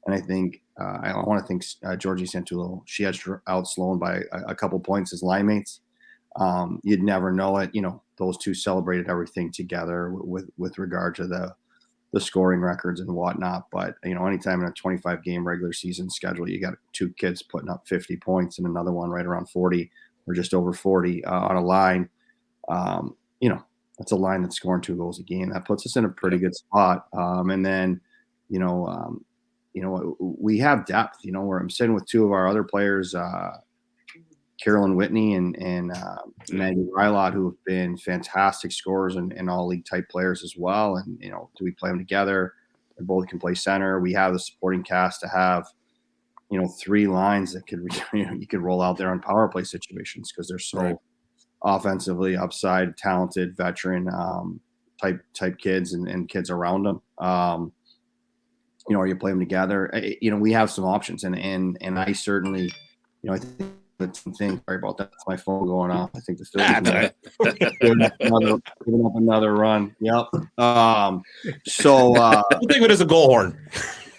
And I think, I want to think Georgie Santulo, she edged out Sloan by a couple points as line mates. You'd never know it. Those two celebrated everything together with regard to the scoring records and whatnot. But, anytime in a 25 game regular season schedule, you got two kids putting up 50 points and another one right around 40 or just over 40 on a line. That's a line that's scoring 2 goals a game. That puts us in a pretty good spot. And then, we have depth, where I'm sitting with two of our other players, Carolyn Whitney and Maggie Rylot, who have been fantastic scorers and all league type players as well. And, do we play them together? They both can play center. We have the supporting cast to have, 3 lines that you could roll out there on power play situations because they're so offensively upside, talented, veteran type kids and kids around them. Or you play them together. We have some options and I certainly, I think the thing. Sorry about that. That's my phone going off. I think the Phillies giving up another run. Yep. So think of it as a goal horn.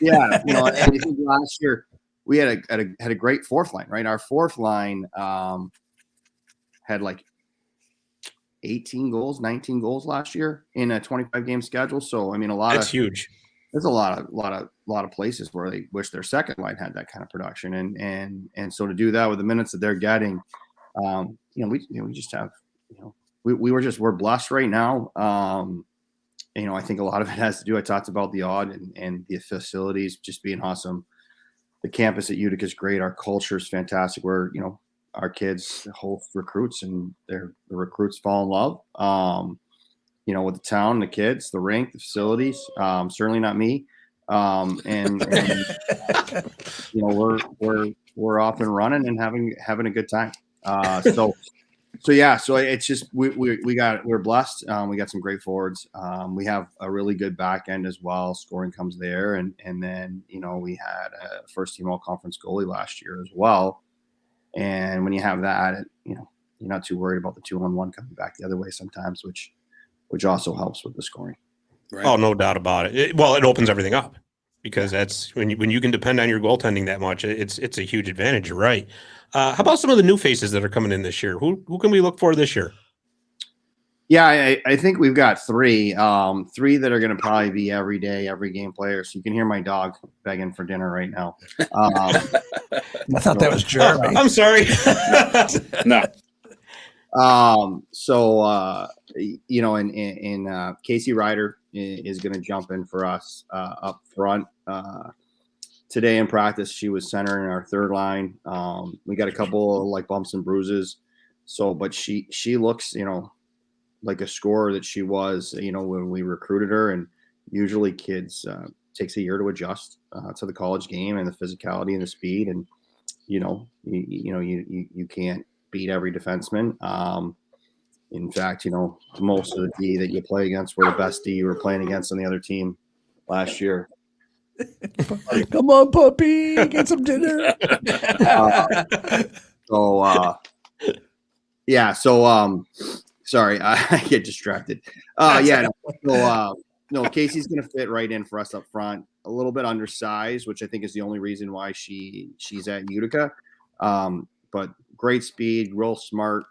Yeah, and I think last year we had a great fourth line. Right, our fourth line had like 18 goals, 19 goals last year in a 25 game schedule. So I mean, That's huge. There's a lot of places where they wish their second line had that kind of production, and so to do that with the minutes that they're getting, we just have, we're blessed right now. I think a lot of it has to do. I talked about the odd and the facilities just being awesome. The campus at Utica is great. Our culture is fantastic. We're our kids host recruits, and the recruits fall in love. With the town, the kids, the rink, the facilities, certainly not me. And we're off and running and having a good time. So it's just, we're blessed. We got some great forwards. We have a really good back end as well. Scoring comes there. And then, we had a first team all conference goalie last year as well. And when you have that, you're not too worried about the 2-on-1 coming back the other way sometimes, which also helps with the scoring. Right. Oh, no doubt about it. It opens everything up because that's when you can depend on your goaltending that much. It's a huge advantage. You're right. How about some of the new faces that are coming in this year? Who can we look for this year? Yeah, I think we've got three that are going to probably be every day, every game players. So you can hear my dog begging for dinner right now. I thought that was Jeremy. I'm sorry. No. Casey Ryder is going to jump in for us up front. Today in practice, she was center in our third line. We got a couple of bumps and bruises. But she looks, like a scorer that she was, when we recruited her. And usually kids takes a year to adjust to the college game and the physicality and the speed. And, you can't beat every defenseman. In fact, most of the D that you play against were the best D you were playing against on the other team last year. Come on, puppy, get some dinner. Sorry, I get distracted. Casey's going to fit right in for us up front. A little bit undersized, which I think is the only reason why she's at Utica. But great speed, real smart,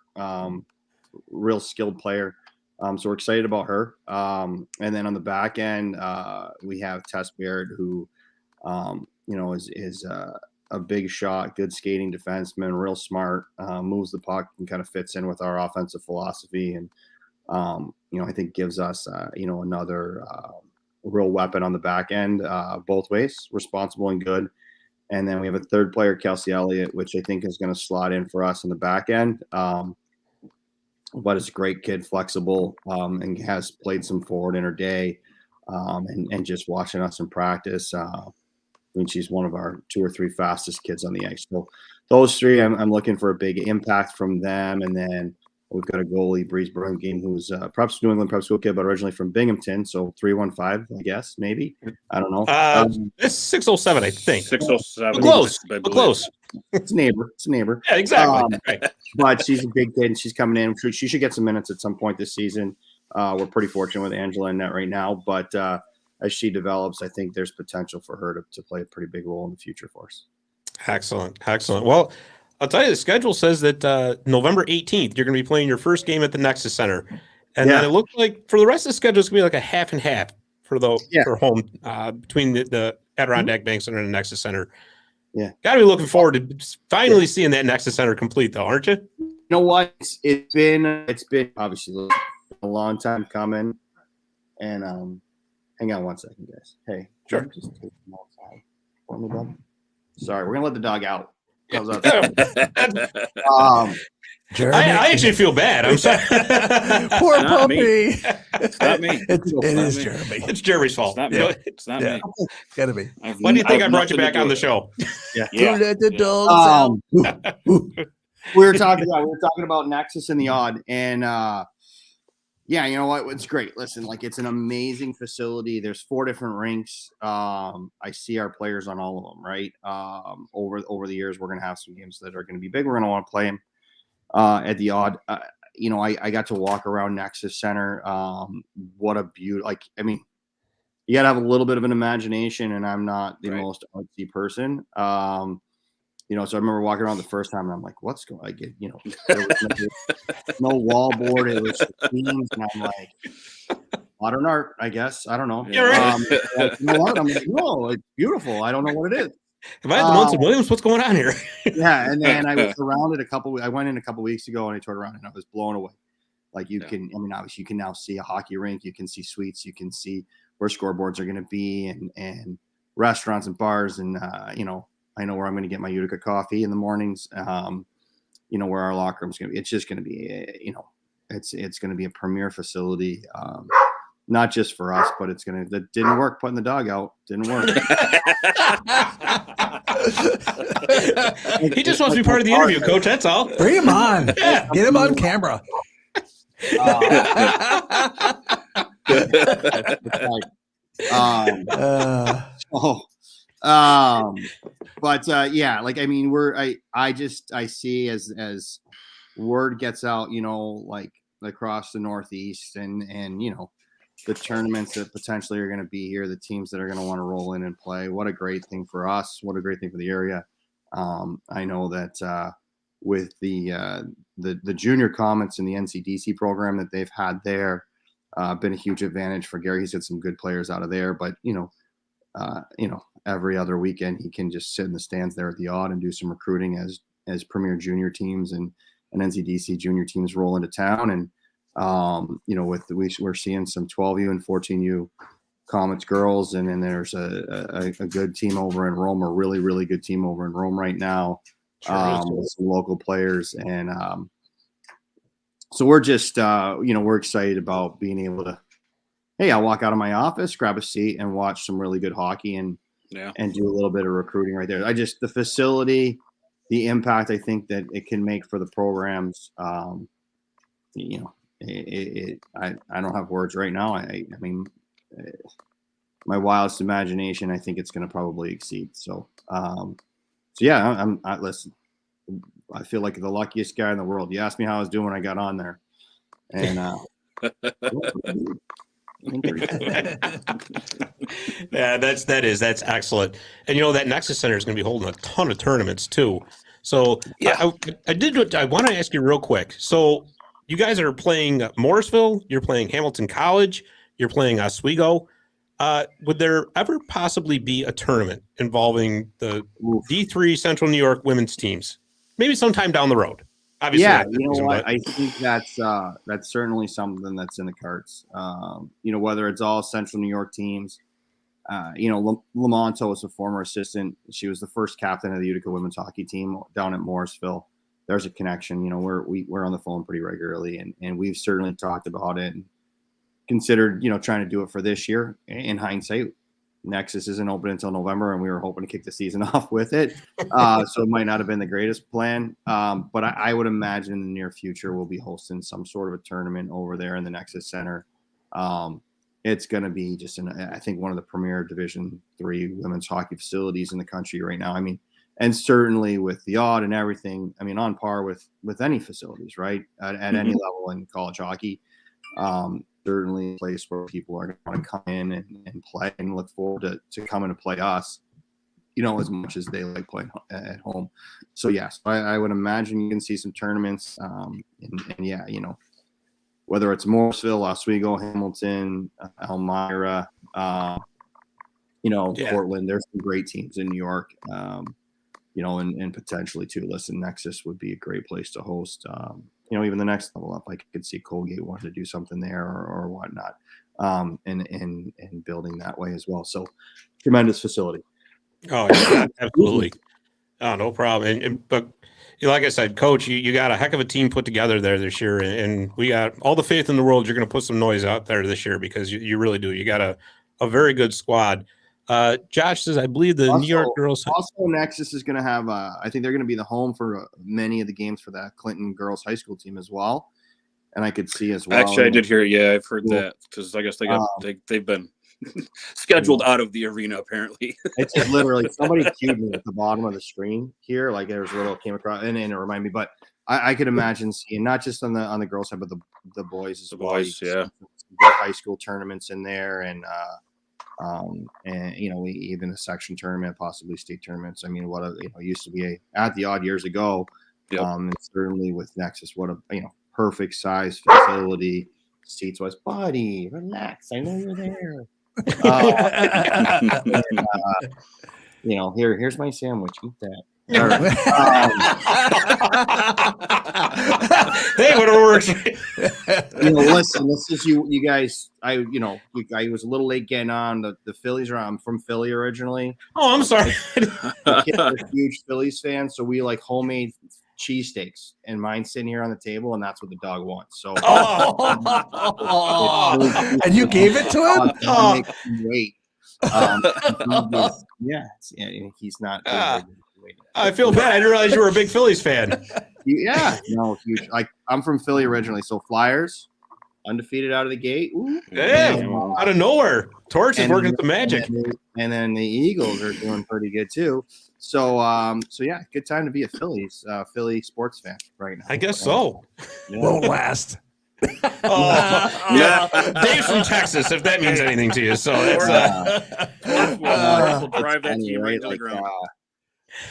real skilled player. So we're excited about her. And then on the back end, we have Tess Baird, who, is a big shot, good skating defenseman, real smart, moves the puck and kind of fits in with our offensive philosophy. And, I think gives us, another real weapon on the back end, both ways, responsible and good. And then we have a third player, Kelsey Elliott, which I think is going to slot in for us in the back end. But is a great kid, flexible, and has played some forward in her day. And just watching us in practice, mean, she's one of our 2 or 3 fastest kids on the ice. So those 3, I'm looking for a big impact from them. And then we've got a goalie, Breeze Brunking, who's New England prep school kid, but originally from Binghamton. So 315, I guess, maybe. I don't know. It's 607, I think. 607. Close. Close. It's a neighbor. Yeah, exactly. Right. But she's a big kid, and she's coming in. She should get some minutes at some point this season. We're pretty fortunate with Angela in that right now. But as she develops, I think there's potential for her to play a pretty big role in the future for us. Excellent. Well, I'll tell you, the schedule says that November 18th, you're going to be playing your first game at the Nexus Center. And then it looks like for the rest of the schedule, it's going to be like a half and half for home between the Adirondack Bank Center and the Nexus Center. Yeah. Got to be looking forward to finally seeing that Nexus Center complete, though, aren't you? You know what? It's been obviously a long time coming. And hang on one second, guys. Hey, sure. Just take them outside for me, bud. Sorry, we're gonna let the dog out. Jeremy, I actually feel bad. I'm sorry. Poor Not puppy. me. It's not me. It is me. Jeremy. It's Jeremy's fault. It's not me. Gotta be. Why do you think I brought you back on the show? Don't let the dogs out. We were talking about Nexus and the Odd, and yeah, you know what? It's great. Listen, like, it's an amazing facility. There's 4 different rinks. I see our players on all of them, right? Over the years, we're going to have some games that are going to be big. We're going to want to play them at the Odd. You know, I got to walk around Nexus Center. What a beauty. Like, I mean, you got to have a little bit of an imagination, and I'm not the most artsy person. You know, so I remember walking around the first time, and I'm like, "What's going?" I get, you know, there was no wallboard. It was themes, and I'm like, modern art, I guess. I don't know. Yeah, right. Like, you know what? I'm like, no, it's beautiful. I don't know what it is. Am I at the Munson Williams? What's going on here? Yeah, and then I was around it I went in a couple weeks ago, and I toured around, and I was blown away. Like, you can, I mean, obviously, you can now see a hockey rink. You can see suites. You can see where scoreboards are going to be, and restaurants and bars, and you know. I know where I'm going to get my Utica coffee in the mornings. You know, where our locker room's going to be. It's just going to be, you know, it's going to be a premier facility, not just for us, but it's going to. That didn't work putting the dog out. Didn't work. He just wants to be part of the interview, Coach. That's all. Bring him on. Yeah. Get him on camera. But yeah, like, I mean, I see as word gets out, you know, like across the Northeast and you know, the tournaments that potentially are going to be here, the teams that are going to want to roll in and play. What a great thing for us. What a great thing for the area. I know that with the junior comments in the NCDC program that they've had there, been a huge advantage for Gary. He's had some good players out of there, but you know, every other weekend he can just sit in the stands there at the Odd and do some recruiting as premier junior teams and NCDC junior teams roll into town. And you know, we're seeing some 12U and 14U Comets girls, and then there's a good team over in Rome, a really, really good team over in Rome right now, with some local players. And so we're just you know, we're excited about being able to, hey, I'll walk out of my office, grab a seat, and watch some really good hockey and do a little bit of recruiting right there. The facility, the impact I think that it can make for the programs, you know, I don't have words right now. I mean, my wildest imagination, I think it's going to probably exceed. So yeah, listen, I feel like the luckiest guy in the world. You asked me how I was doing when I got on there, and Yeah, that's excellent. And you know, that Nexus Center is going to be holding a ton of tournaments too. So yeah, I want to ask you real quick. So you guys are playing Morrisville, you're playing Hamilton College, you're playing Oswego. Would there ever possibly be a tournament involving the D3 Central New York women's teams? Maybe sometime down the road. Obviously, yeah, you know what? I think that's certainly something that's in the cards. You know, whether it's all Central New York teams. You know, Lamonto was a former assistant. She was the first captain of the Utica women's hockey team down at Morrisville. There's a connection. You know, we're on the phone pretty regularly, and we've certainly talked about it and considered, you know, trying to do it for this year. In hindsight, Nexus isn't open until November, and we were hoping to kick the season off with it. So it might not have been the greatest plan. But I would imagine in the near future we'll be hosting some sort of a tournament over there in the Nexus Center. It's going to be just, I think, one of the premier Division III women's hockey facilities in the country right now. I mean, and certainly with the odd and everything, I mean, on par with any facilities, right? At any level in college hockey. Certainly a place where people are going to want to come in and play and look forward to coming to play us, as much as they like playing at home. So, yes, I would imagine you can see some tournaments. And yeah, whether it's Morrisville, Oswego, Hamilton, Elmira, Portland, there's some great teams in New York, and potentially too. Listen, Nexus would be a great place to host. Even the next level up, I could see Colgate wanting to do something there or whatnot, and building that way as well. So, tremendous facility. Oh, yeah, absolutely. Oh, no problem. But like I said, Coach, you got a heck of a team put together there this year, and we got all the faith in the world you're going to put some noise out there this year, because you really do. You got a very good squad. Josh says, I believe the New York girls. Also, Nexus is going to have, I think they're going to be the home for many of the games for that Clinton girls high school team as well. And I could see as well. Actually, I did hear. Yeah, I've heard that, because I guess they've been scheduled out of the arena apparently. It's just literally somebody cued me at the bottom of the screen here, like there's a little came across, and it reminded me. But I could imagine seeing not just on the girls side, but the boys as well. Boys, yeah. High school tournaments in there, and even a section tournament, possibly state tournaments. I mean, used to be at the odd years ago. Yep. And certainly with Nexus, what a perfect size facility, seats wise. Buddy, relax. I know you're there. Here's my sandwich. Eat that. Hey, whatever works. Listen, this is you guys. I was a little late getting on the Phillies. I'm from Philly originally. Oh, I'm sorry. I'm a huge Phillies fan, so we like homemade cheesesteaks, and mine's sitting here on the table, and that's what the dog wants. So, and you gave it to him? Wait. He's not. I feel bad. I didn't realize you were a big Phillies fan. Yeah, no, huge. I'm from Philly originally, so Flyers, undefeated out of the gate. Ooh, out of nowhere. Torch is working the magic. And then the Eagles are doing pretty good too. So yeah, good time to be a Philly sports fan right now. I guess so. Yeah. Won't last. Yeah. Dave's from Texas, if that means anything to you. So that's we'll drive that to you right to the ground.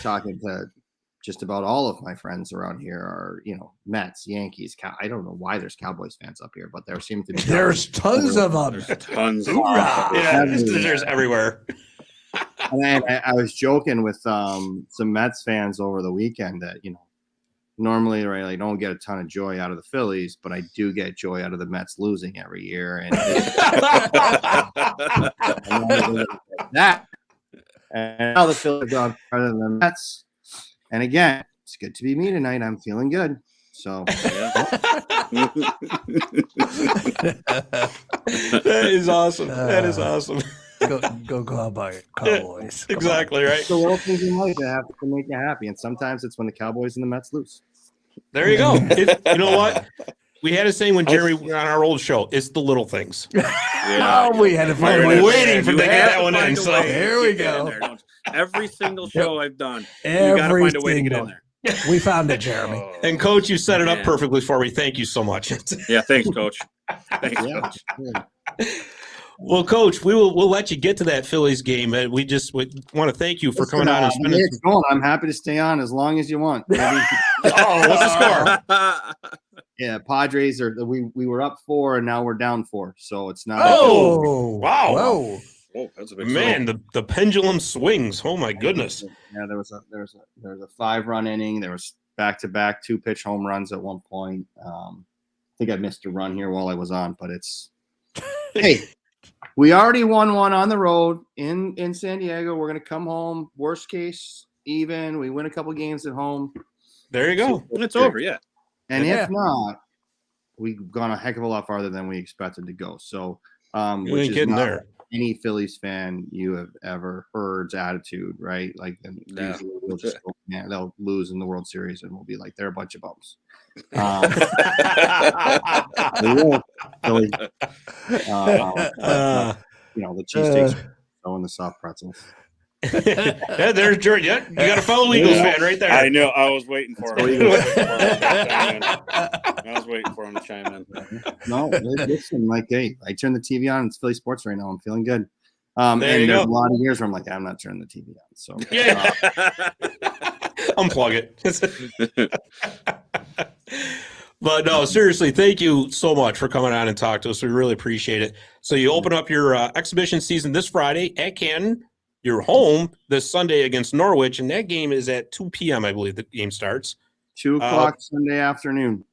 Talking to just about all of my friends around here are, Mets, Yankees. I don't know why there's Cowboys fans up here, but there seem to be. There's tons of them. There's tons. Yeah, there's everywhere. And I was joking with some Mets fans over the weekend that, normally, right, I don't get a ton of joy out of the Phillies, but I do get joy out of the Mets losing every year. And that. And now the Phillies are gone better than the Mets. And again, it's good to be me tonight. I'm feeling good. So that is awesome. That is awesome. Go Cowboys. Exactly right. The little things in life that have to make you happy, and sometimes it's when the Cowboys and the Mets lose. There you go. You know what? We had a saying when Jeremy was on our old show. It's the little things. Yeah, we had to find. We're waiting for to get that one in. So here we go. Every single show I've done, you got to Every find a way to get in single. there. We found it, Jeremy. And Coach, you set it up perfectly for me. Thank you so much. Yeah, thanks, Coach. Thanks, Coach. Well, Coach, we'll let you get to that Phillies game. We want to thank you for coming on and spending. It's going. I'm happy to stay on as long as you want. What's the score? Yeah, Padres are. We were up 4 and now we're down 4. So it's not. Oh, wow! Whoa. Oh, that's a big man. The pendulum swings. Oh my goodness. Yeah, there was a 5-run inning. There was back-to-back 2-pitch home runs at one point. I think I missed a run here while I was on, but it's hey. We already won one on the road in San Diego. We're going to come home. Worst case, even. We win a couple games at home. There you go. And it's over, yeah. And if not, we've gone a heck of a lot farther than we expected to go. So, you ain't getting there. any Phillies fan you have ever heard's attitude, right? Like, usually we'll just go, man, they'll lose in the World Series, and we'll be like, they're a bunch of bums. Philly, the cheesesteaks and the soft pretzels. Yeah, there's George. Yeah, you got a fellow Eagles fan right there. I know. I was waiting for him. I was waiting for him to chime in. No, listen, hey, I turn the TV on. It's Philly sports right now. I'm feeling good. And there's a lot of years where I'm like, I'm not turning the TV on. So unplug it. But no, seriously, thank you so much for coming on and talking to us. We really appreciate it. So you open up your exhibition season this Friday at Canton. You're home this Sunday against Norwich, and that game is at 2 p.m., I believe the game starts. 2 o'clock Sunday afternoon.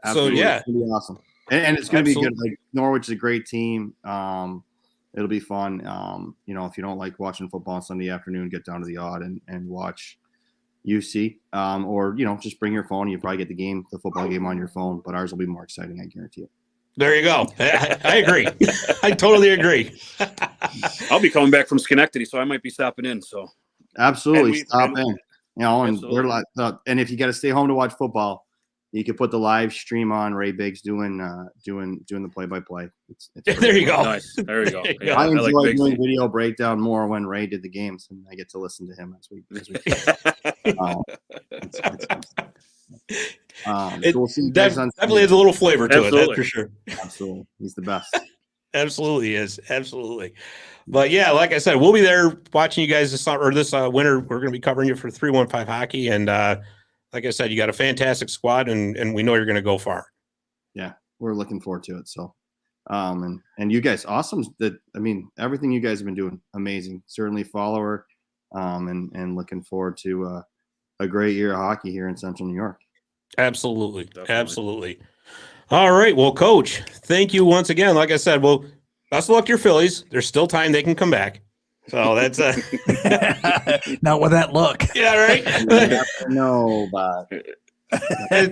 Absolutely. So, yeah. It's going to be awesome. And it's going to be good. Like, Norwich is a great team. It'll be fun. If you don't like watching football on Sunday afternoon, get down to the Odd and watch UC. Or, just bring your phone. You probably get the football game on your phone, but ours will be more exciting, I guarantee it. There you go. I agree. I totally agree. I'll be coming back from Schenectady, so I might be stopping in. So absolutely stop in. And they're like, and if you got to stay home to watch football, you can put the live stream on. Ray Biggs doing the play-by-play. There you go. Nice. There you go. Yeah, I enjoy doing video breakdown more when Ray did the games, and I get to listen to him as we we'll see you guys on definitely has a little flavor to it, that's for sure. Absolutely. He's the best. Absolutely is. Absolutely. But yeah, like I said, we'll be there watching you guys this winter. We're going to be covering you for 315 hockey. And like I said, you got a fantastic squad, and we know you're going to go far. Yeah, we're looking forward to it. So, and you guys, awesome. Everything you guys have been doing, amazing. Certainly follower, and looking forward to a great year of hockey here in Central New York. Absolutely. Definitely. Absolutely. All right. Well, Coach, thank you once again. Like I said, well, best of luck to your Phillies. There's still time they can come back. So that's not with that look. Yeah, right. No, but I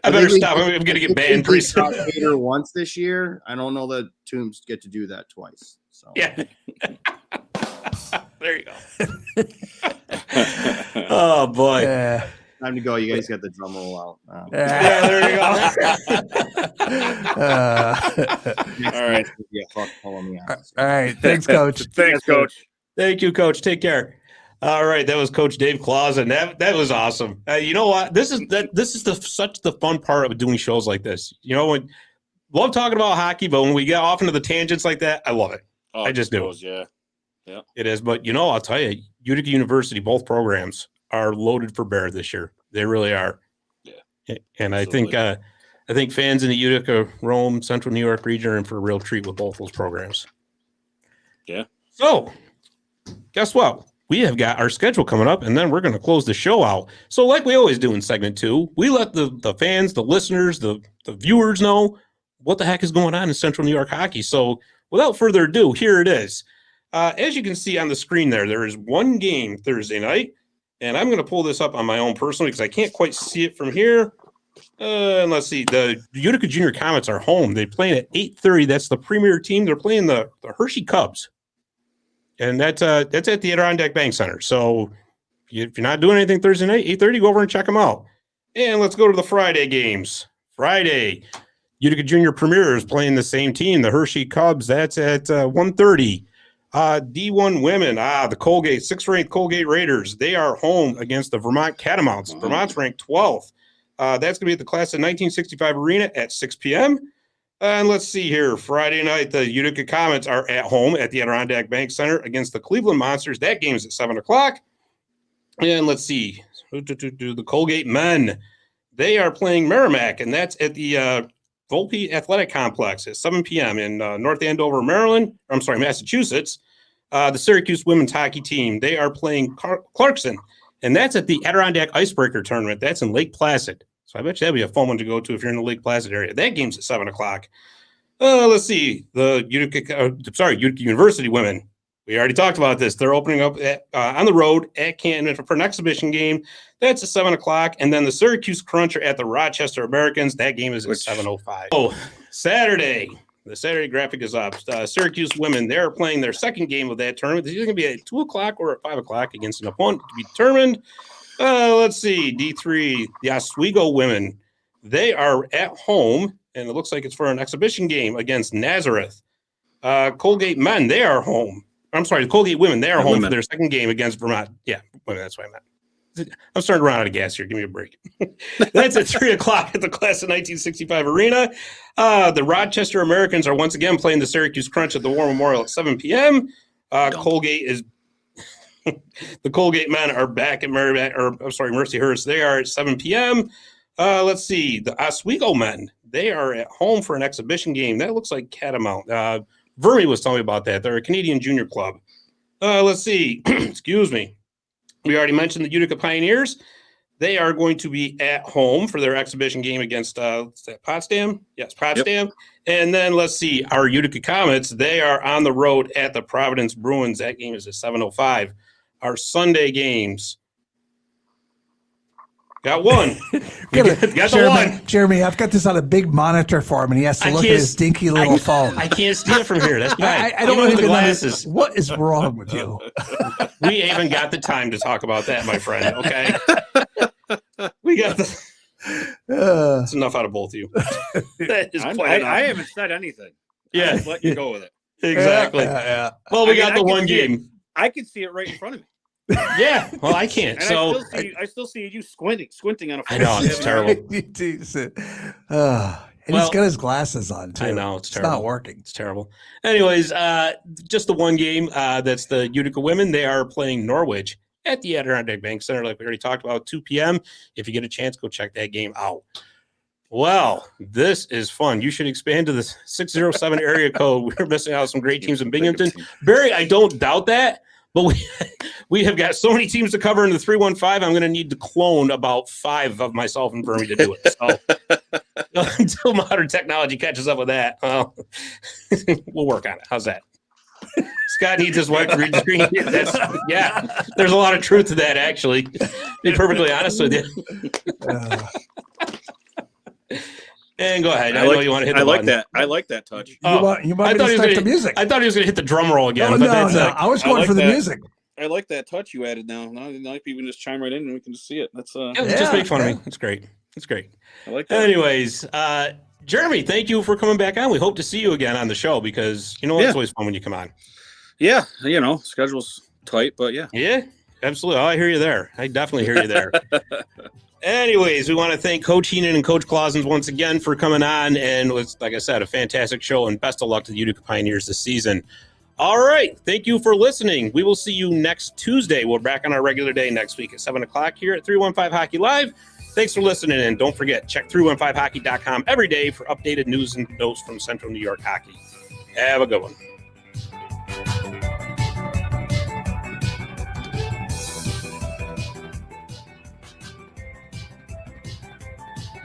better stop. I'm going to get banned pretty soon. Once this year, I don't know that Toombs get to do that twice. So yeah. There you go. Oh boy. Time to go. You guys got the drum roll out. Yeah, there you go. All right. Yeah, follow me out. All right. Thanks, Coach. Thanks, Coach. Thank you, Coach. Take care. All right, that was Coach Dave Clausen. That was awesome. You know what? This is such the fun part of doing shows like this. Love talking about hockey, but when we get off into the tangents like that, I love it. Oh, I just do. Yeah. It is. But I'll tell you, Utica University, both programs are loaded for bear this year. They really are. Yeah. And absolutely. I think fans in the Utica, Rome, Central New York region are in for a real treat with both those programs. Yeah. So, guess what? We have got our schedule coming up, and then we're going to close the show out. So like we always do in segment 2, we let the fans, the listeners, the viewers know what the heck is going on in Central New York hockey. So without further ado, here it is. As you can see on the screen there is one game Thursday night, and I'm going to pull this up on my own personally because I can't quite see it from here. And let's see. The Utica Junior Comets are home. They're playing at 8:30. That's the premier team. They're playing the Hershey Cubs. And that's at the Adirondack Bank Center. So if you're not doing anything Thursday night, 8:30, go over and check them out. And let's go to the Friday games. Friday, Utica Junior Premier is playing the same team, the Hershey Cubs. That's at 1:30. D1 women, the Colgate, 6th-ranked Colgate Raiders. They are home against the Vermont Catamounts. Vermont's ranked 12th. That's going to be at the Class of 1965 Arena at 6 p.m. And let's see here. Friday night, the Utica Comets are at home at the Adirondack Bank Center against the Cleveland Monsters. That game is at 7 o'clock. And let's see. The Colgate men, they are playing Merrimack, and that's at the Volpe Athletic Complex at 7 p.m. in North Andover, Massachusetts. The Syracuse women's hockey team, they are playing Clarkson, and that's at the Adirondack Icebreaker Tournament. That's in Lake Placid. So I bet you that'd be a fun one to go to if you're in the Lake Placid area. That game's at 7 o'clock. Let's see. The Utica University women. We already talked about this. They're opening up on the road at Canton for an exhibition game. That's at 7 o'clock. And then the Syracuse Crunch are at the Rochester Americans. That game is at 7:05. Oh, Saturday. The Saturday graphic is up. Syracuse women, they're playing their second game of that tournament. This is going to be at 2 o'clock or at 5 o'clock against an opponent to be determined. Let's see. D3, the Oswego women, they are at home, and it looks like it's for an exhibition game against Nazareth. Colgate men, they are home. I'm sorry, the Colgate women, they are home for their second game against Vermont. Yeah, women, that's what I meant. I'm starting to run out of gas here. Give me a break. That's at 3 o'clock at the Class of 1965 Arena. The Rochester Americans are once again playing the Syracuse Crunch at the War Memorial at 7 p.m. Colgate is the Colgate men are back at Mercyhurst. They are at 7 p.m. Let's see. The Oswego men, they are at home for an exhibition game. That looks like Catamount. Vermi was telling me about that. They're a Canadian junior club. Let's see. Excuse me. We already mentioned the Utica Pioneers. They are going to be at home for their exhibition game against Potsdam. Yes, Potsdam. Yep. And then let's see, our Utica Comets. They are on the road at the Providence Bruins. That game is at 7:05. Our Sunday games. Got one. got the one. Jeremy, I've got this on a big monitor for him, and he has to look at his dinky little phone. I can't see it from here. That's bad. I don't know the glasses. What is wrong with you? We haven't got the time to talk about that, my friend. Okay. We got the. That's enough out of both of you. I haven't said anything. Yeah. Just let you go with it. Exactly. Yeah. Well, we got the one game. I can see it right in front of me. Yeah, well, I can't. And so I still see you squinting on a phone. I know, it's terrible. And he's got his glasses on too. I know, it's terrible. Not working. It's terrible. Anyways, just the one game. That's the Utica women. They are playing Norwich at the Adirondack Bank Center, like we already talked about, 2 p.m. If you get a chance, go check that game out. Well, this is fun. You should expand to the 607 area code. We're missing out on some great teams in Binghamton. Barry, I don't doubt that. But we have got so many teams to cover in the 315. I'm going to need to clone about 5 of myself and Vermi to do it. So until modern technology catches up with that, we'll work on it. How's that? Scott needs his wife to read the screen. Yeah, there's a lot of truth to that, actually. To be perfectly honest with you. And go ahead. I know you want to hit the button. I like that touch. You might start the music. I thought he was going to hit the drum roll again. No, I was going for the music. I like that touch you added now. Now people can just chime right in and we can just see it. That's just make fun of me. It's great. It's great. I like that. Anyways, Jeremy, thank you for coming back on. We hope to see you again on the show because it's always fun when you come on. Yeah, schedule's tight, but yeah. Yeah, absolutely. Oh, I hear you there. I definitely hear you there. Anyways, we want to thank Coach Heenan and Coach Clausen once again for coming on. And it was, like I said, a fantastic show, and best of luck to the Utica Pioneers this season. All right. Thank you for listening. We will see you next Tuesday. We're back on our regular day next week at 7 o'clock here at 315 Hockey Live. Thanks for listening. And don't forget, check 315hockey.com every day for updated news and notes from Central New York hockey. Have a good one.